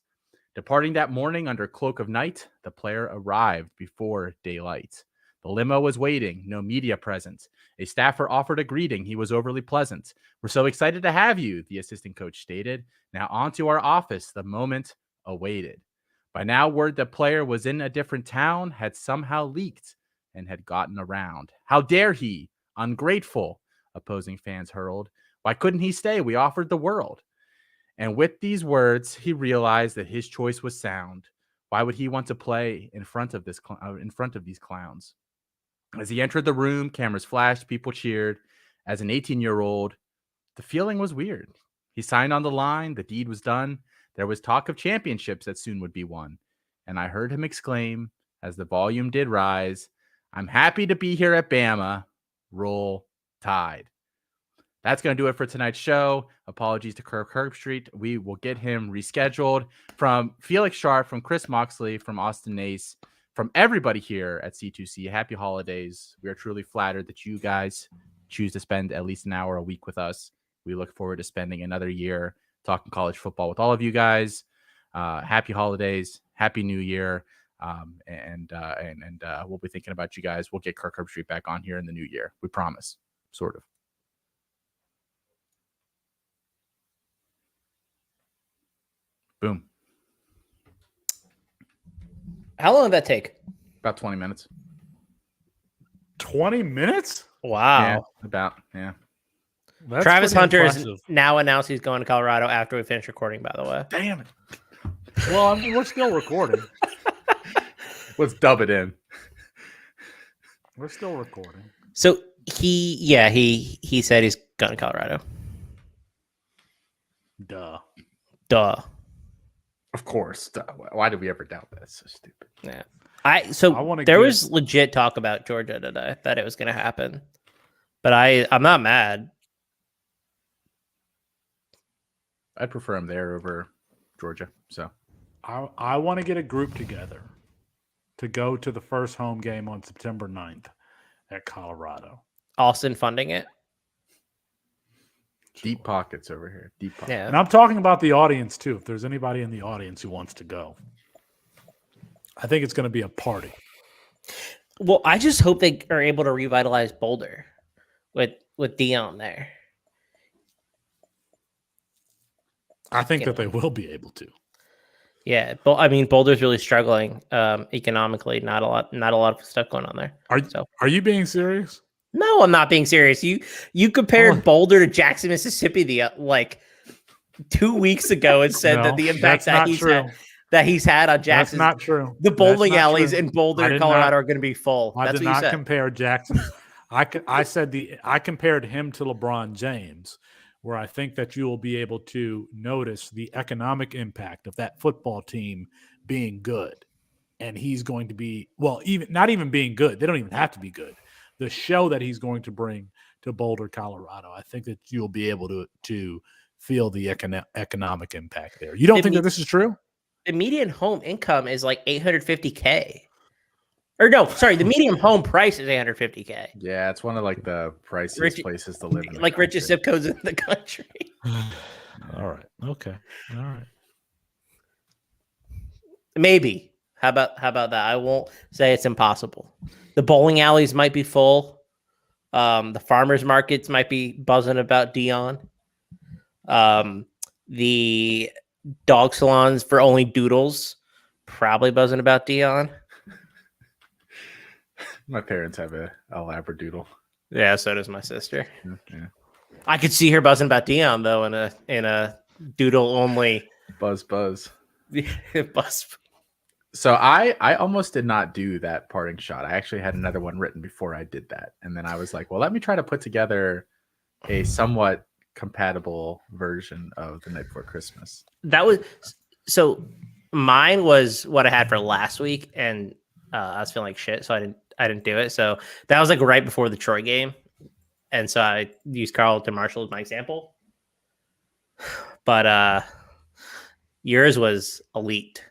Departing that morning under cloak of night, the player arrived before daylight. The limo was waiting, no media present. A staffer offered a greeting. He was overly pleasant. We're so excited to have you, the assistant coach stated. Now on to our office, the moment awaited. By now, word the player was in a different town had somehow leaked and had gotten around. How dare he? Ungrateful, opposing fans hurled. Why couldn't he stay? We offered the world. And with these words, he realized that his choice was sound. Why would he want to play in front of these clowns? As he entered the room, cameras flashed, people cheered. As an 18-year-old, the feeling was weird. He signed on the line, the deed was done. There was talk of championships that soon would be won. And I heard him exclaim, as the volume did rise, I'm happy to be here at Bama. Roll Tide. that's going to do it for tonight's show. Apologies to Kirk Herbstreit. We will get him rescheduled. From Felix Sharp, from Chris Moxley, from Austin Nace, from everybody here at C2C, happy holidays. We are truly flattered that you guys choose to spend at least an hour a week with us. We look forward to spending another year talking college football with all of you guys. Happy holidays, happy new year. And we'll be thinking about you guys. We'll get Kirk Herbstreit back on here in the new year. We promise, sort of. Boom. How long did that take? About 20 minutes. 20 minutes? Wow. Yeah. That's Travis pretty Hunter impressive. is now announced he's going to Colorado after we finish recording, by the way. Damn it. Well, we're still recording. Let's dub it in. We're still recording. So he said he's going to Colorado. Duh. Of course. Why did we ever doubt that? It's so stupid. Yeah. wanna There get- was legit talk about Georgia today that it was going to happen. But I'm not mad. I'd prefer him there over Georgia. So I want to get a group together to go to the first home game on September 9th at Colorado. Austin funding it. deep pockets over here. Deep pockets. Yeah. And I'm talking about the audience too. If there's anybody in the audience who wants to go, I think it's going to be a party. Well, I just hope they are able to revitalize Boulder with Dion there. I think that they will be able to. Yeah, but I mean, Boulder's really struggling economically. Not a lot of stuff going on there. Are you being serious? No, I'm not being serious. You compared Boulder to Jackson, Mississippi, like 2 weeks ago, and said that the impact that he's had on Jackson. That's not true. The bowling alleys in Boulder, Colorado, are going to be full. I That's did what you not said. compare Jackson. I compared him to LeBron James, where I think that you will be able to notice the economic impact of that football team being good. And he's going to be, well, even not even being good. They don't even have to be good. The show that he's going to bring to Boulder, Colorado, I think that you'll be able to feel the economic impact there. You don't think that this is true? The median home income is like $850K. Or no, sorry, the median home price is $850K. Yeah, it's one of like the priciest places to live in. Like richest zip codes in the country. All right. Okay. All right. Maybe. How about that? I won't say it's impossible. The bowling alleys might be full. The farmers markets might be buzzing about Dion. The dog salons for only doodles probably buzzing about Dion. My parents have a Labradoodle. Yeah, so does my sister. Yeah. I could see her buzzing about Dion though in a doodle only Buzz. buzz. So I almost did not do that parting shot. I actually had another one written before I did that. And then I was like, well, let me try to put together a somewhat compatible version of The Night Before Christmas. That was so mine was what I had for last week, and I was feeling like shit, so I didn't do it. So that was like right before the Troy game. And so I used Carlton Marshall as my example. But yours was elite.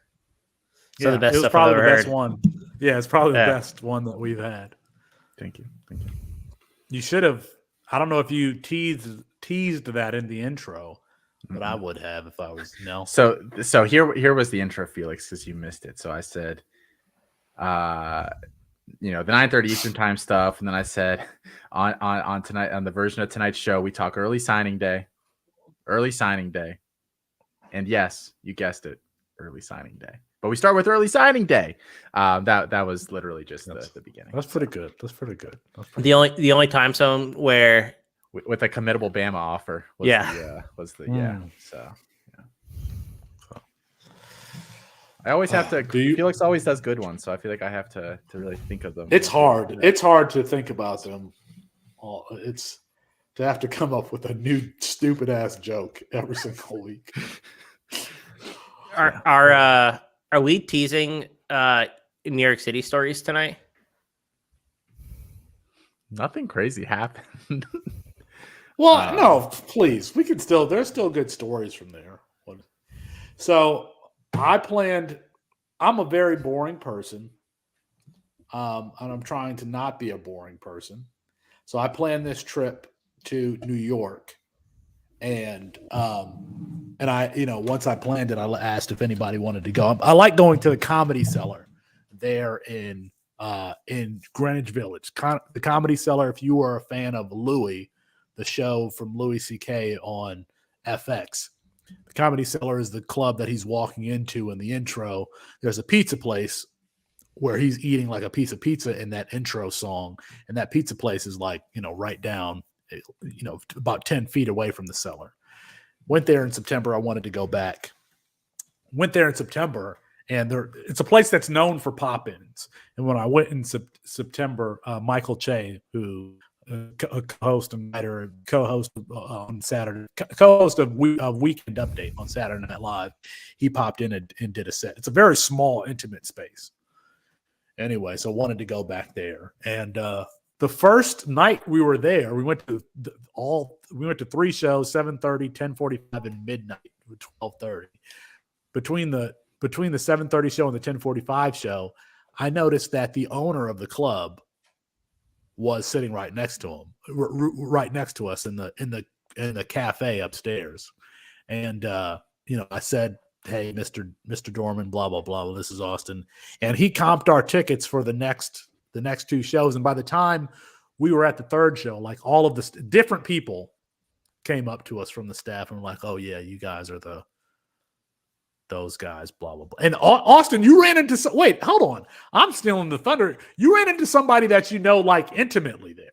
So the best it was stuff probably I've the ever best heard. one. Yeah, it's probably the best one that we've had. Thank you. You should have. I don't know if you teased that in the intro, but I would have if I was Nelson. So here was the intro, Felix, because you missed it. So I said, the 9:30 Eastern time stuff, and then I said on tonight on the version of tonight's show, we talk early signing day, and yes, you guessed it, early signing day. But we start with early signing day. That was literally just the beginning. That's pretty good. The only time zone where with a committable Bama offer. So I always have to. Felix always does good ones, so I feel like I have to really think of them. It's hard. It's hard to think about them. It's to have to come up with a new stupid ass joke every single week. Are we teasing New York City stories tonight? Nothing crazy happened. Well, no, please. We can still. There's still good stories from there. So I planned. I'm a very boring person, and I'm trying to not be a boring person. So I planned this trip to New York, and I, once I planned it, I asked if anybody wanted to go. I like going to the Comedy Cellar there in Greenwich Village. The Comedy Cellar. If you are a fan of Louis, the show from Louis C.K. on FX, the Comedy Cellar is the club that he's walking into in the intro. There's a pizza place where he's eating like a piece of pizza in that intro song, and that pizza place is like right down, about 10 feet away from the cellar. Went there in September. I wanted to go back. Went there in September, and it's a place that's known for pop-ins. And when I went in September, Michael Che, who a co-host and writer, co-host on Saturday, co-host of Weekend Update on Saturday Night Live, he popped in and did a set. It's a very small, intimate space. Anyway, so I wanted to go back there. And the first night we were there, we went to 3 shows, 7:30, 10:45, and midnight, 12:30. Between the 7:30 show and the 10:45 show, I noticed that the owner of the club was sitting right next to him, right next to us in the cafe upstairs. And I said, "Hey, Mr. Dorman, blah blah blah. This is Austin," and he comped our tickets for the next 2 shows. And by the time we were at the 3rd show, like all of the different people came up to us from the staff and were like, "Oh yeah, you guys are those guys." Blah blah blah. And Austin, you ran into wait, hold on, I'm stealing the thunder. You ran into somebody that like intimately there.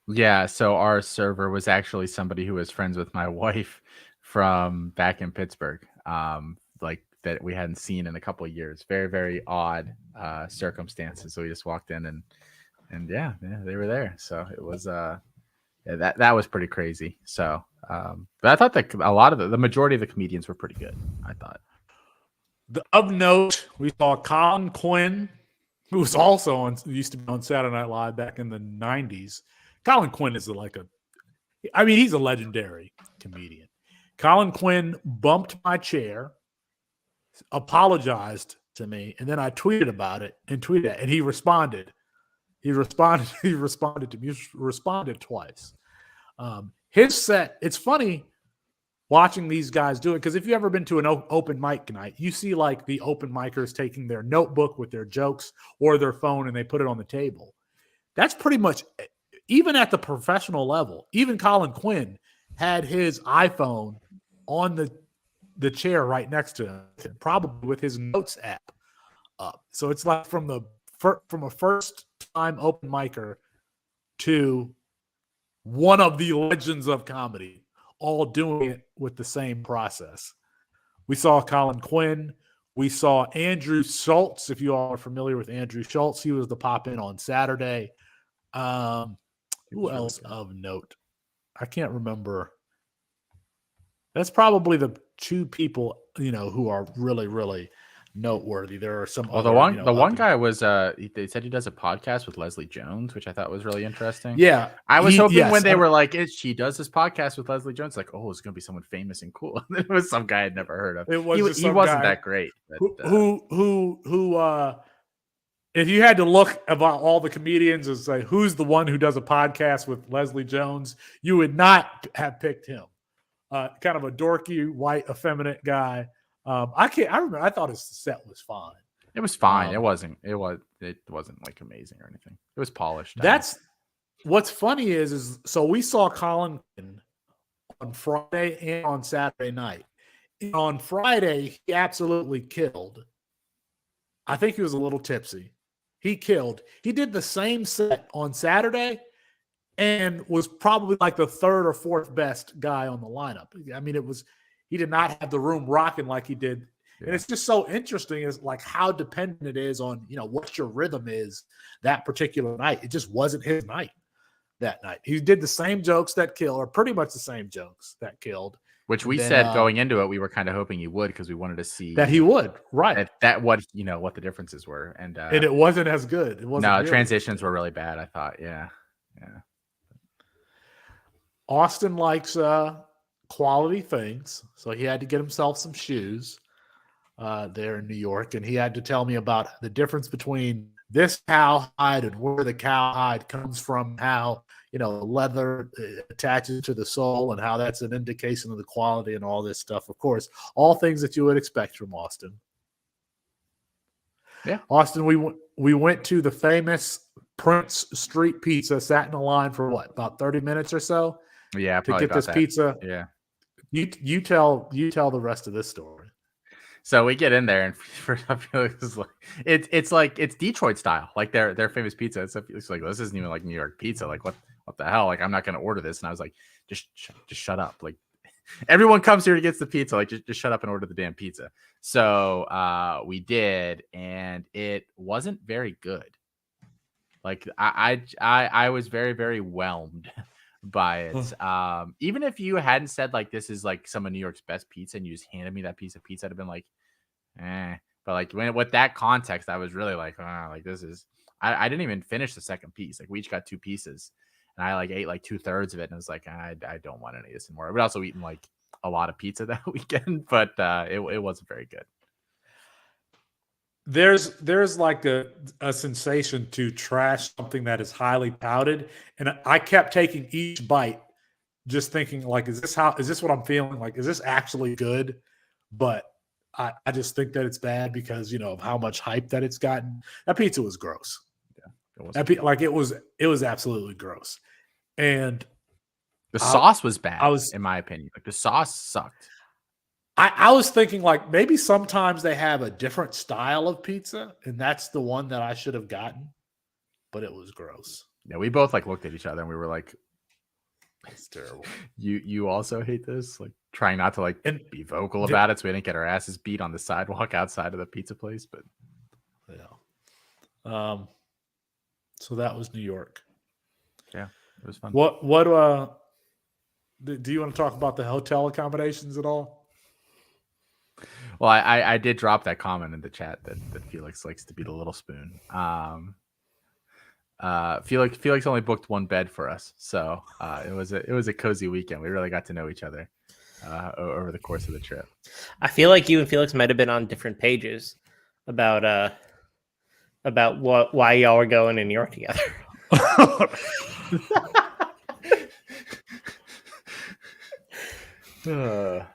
Yeah, so our server was actually somebody who was friends with my wife from back in Pittsburgh. Like that we hadn't seen in a couple of years. Very, very odd circumstances. So we just walked in and yeah, they were there. So it was that was pretty crazy. So but I thought that a lot of the majority of the comedians were pretty good, I thought. Of note, we saw Colin Quinn, who was also used to be on Saturday Night Live back in the 90s. Colin Quinn is he's a legendary comedian. Colin Quinn bumped my chair, apologized to me, and then I tweeted about it and he responded. He responded to me. He responded twice. His set, it's funny watching these guys do it, because if you've ever been to an open mic night, you see like the open micers taking their notebook with their jokes or their phone and they put it on the table. That's pretty much, even at the professional level, even Colin Quinn had his iPhone on the chair right next to him, probably with his notes app up. So it's like from a first time open micer to one of the legends of comedy, all doing it with the same process. We saw Colin Quinn. We saw Andrew Schultz. If you all are familiar with Andrew Schultz, he was the pop-in on Saturday. Who else of note? I can't remember. That's probably the 2 people, who are really, really noteworthy. There are some. Well, the one guy was. They said he does a podcast with Leslie Jones, which I thought was really interesting. Yeah, I was hoping when they were like, she does this podcast with Leslie Jones, like, oh, it's gonna be someone famous and cool. It was some guy I'd never heard of. He wasn't that great. But, who if you had to look about all the comedians and say who's the one who does a podcast with Leslie Jones, you would not have picked him. Kind of a dorky, white, effeminate guy. I remember. I thought his set was fine. It was fine. It wasn't like amazing or anything. It was polished. That's what's funny is so we saw Colin on Friday and on Saturday night. And on Friday, he absolutely killed. I think he was a little tipsy. He killed. He did the same set on Saturday and was probably like the 3rd or 4th best guy on the lineup. I mean, he did not have the room rocking like he did. Yeah. And it's just so interesting is like how dependent it is on, what your rhythm is that particular night. It just wasn't his night that night. He did the same jokes that killed, or pretty much the same jokes that killed. Which we said going into it, we were kind of hoping he would, because we wanted to see that he would, right? That what the differences were, and it wasn't as good. It wasn't. No, the transitions were really bad. I thought, yeah. Austin likes quality things, so he had to get himself some shoes there in New York, and he had to tell me about the difference between this cowhide and where the cowhide comes from, how the leather attaches to the sole, and how that's an indication of the quality and all this stuff. Of course, all things that you would expect from Austin. Yeah, Austin, we went to the famous Prince Street Pizza, sat in a line for about 30 minutes or so. Yeah, to get this pizza. Yeah, you tell the rest of this story. So we get in there, and for Felix, it's Detroit style, like their famous pizza. It's like, well, this isn't even like New York pizza. Like what the hell? Like I'm not going to order this. And I was like, just shut up. Like everyone comes here to get the pizza. Like just shut up and order the damn pizza. So we did, and it wasn't very good. Like I was very, very whelmed by it. Even if you hadn't said like this is like some of New York's best pizza and you just handed me that piece of pizza, I'd have been like, eh. But like with that context, I was really like, like this is. I didn't even finish the second piece. Like we each got 2 pieces, and I like ate like 2/3 of it, and I was like, I don't want any of this anymore. We'd also eaten like a lot of pizza that weekend, but it wasn't very good. There's like a sensation to trash something that is highly touted, and I kept taking each bite, just thinking like, is this what I'm feeling? Like, is this actually good? But I just think that it's bad because of how much hype that it's gotten. That pizza was gross. Yeah, it was absolutely gross, and the sauce was bad. In my opinion, like the sauce sucked. I was thinking like maybe sometimes they have a different style of pizza, and that's the one that I should have gotten, but it was gross. Yeah, we both like looked at each other and we were like, "It's terrible." You also hate this? Like trying not to like be vocal about it, so we didn't get our asses beat on the sidewalk outside of the pizza place. But yeah, so that was New York. Yeah, it was fun. What do you want to talk about the hotel accommodations at all? Well, I did drop that comment in the chat that Felix likes to be the little spoon. Felix only booked 1 bed for us, so it was a cozy weekend. We really got to know each other over the course of the trip. I feel like you and Felix might have been on different pages about why y'all were going to New York together. Now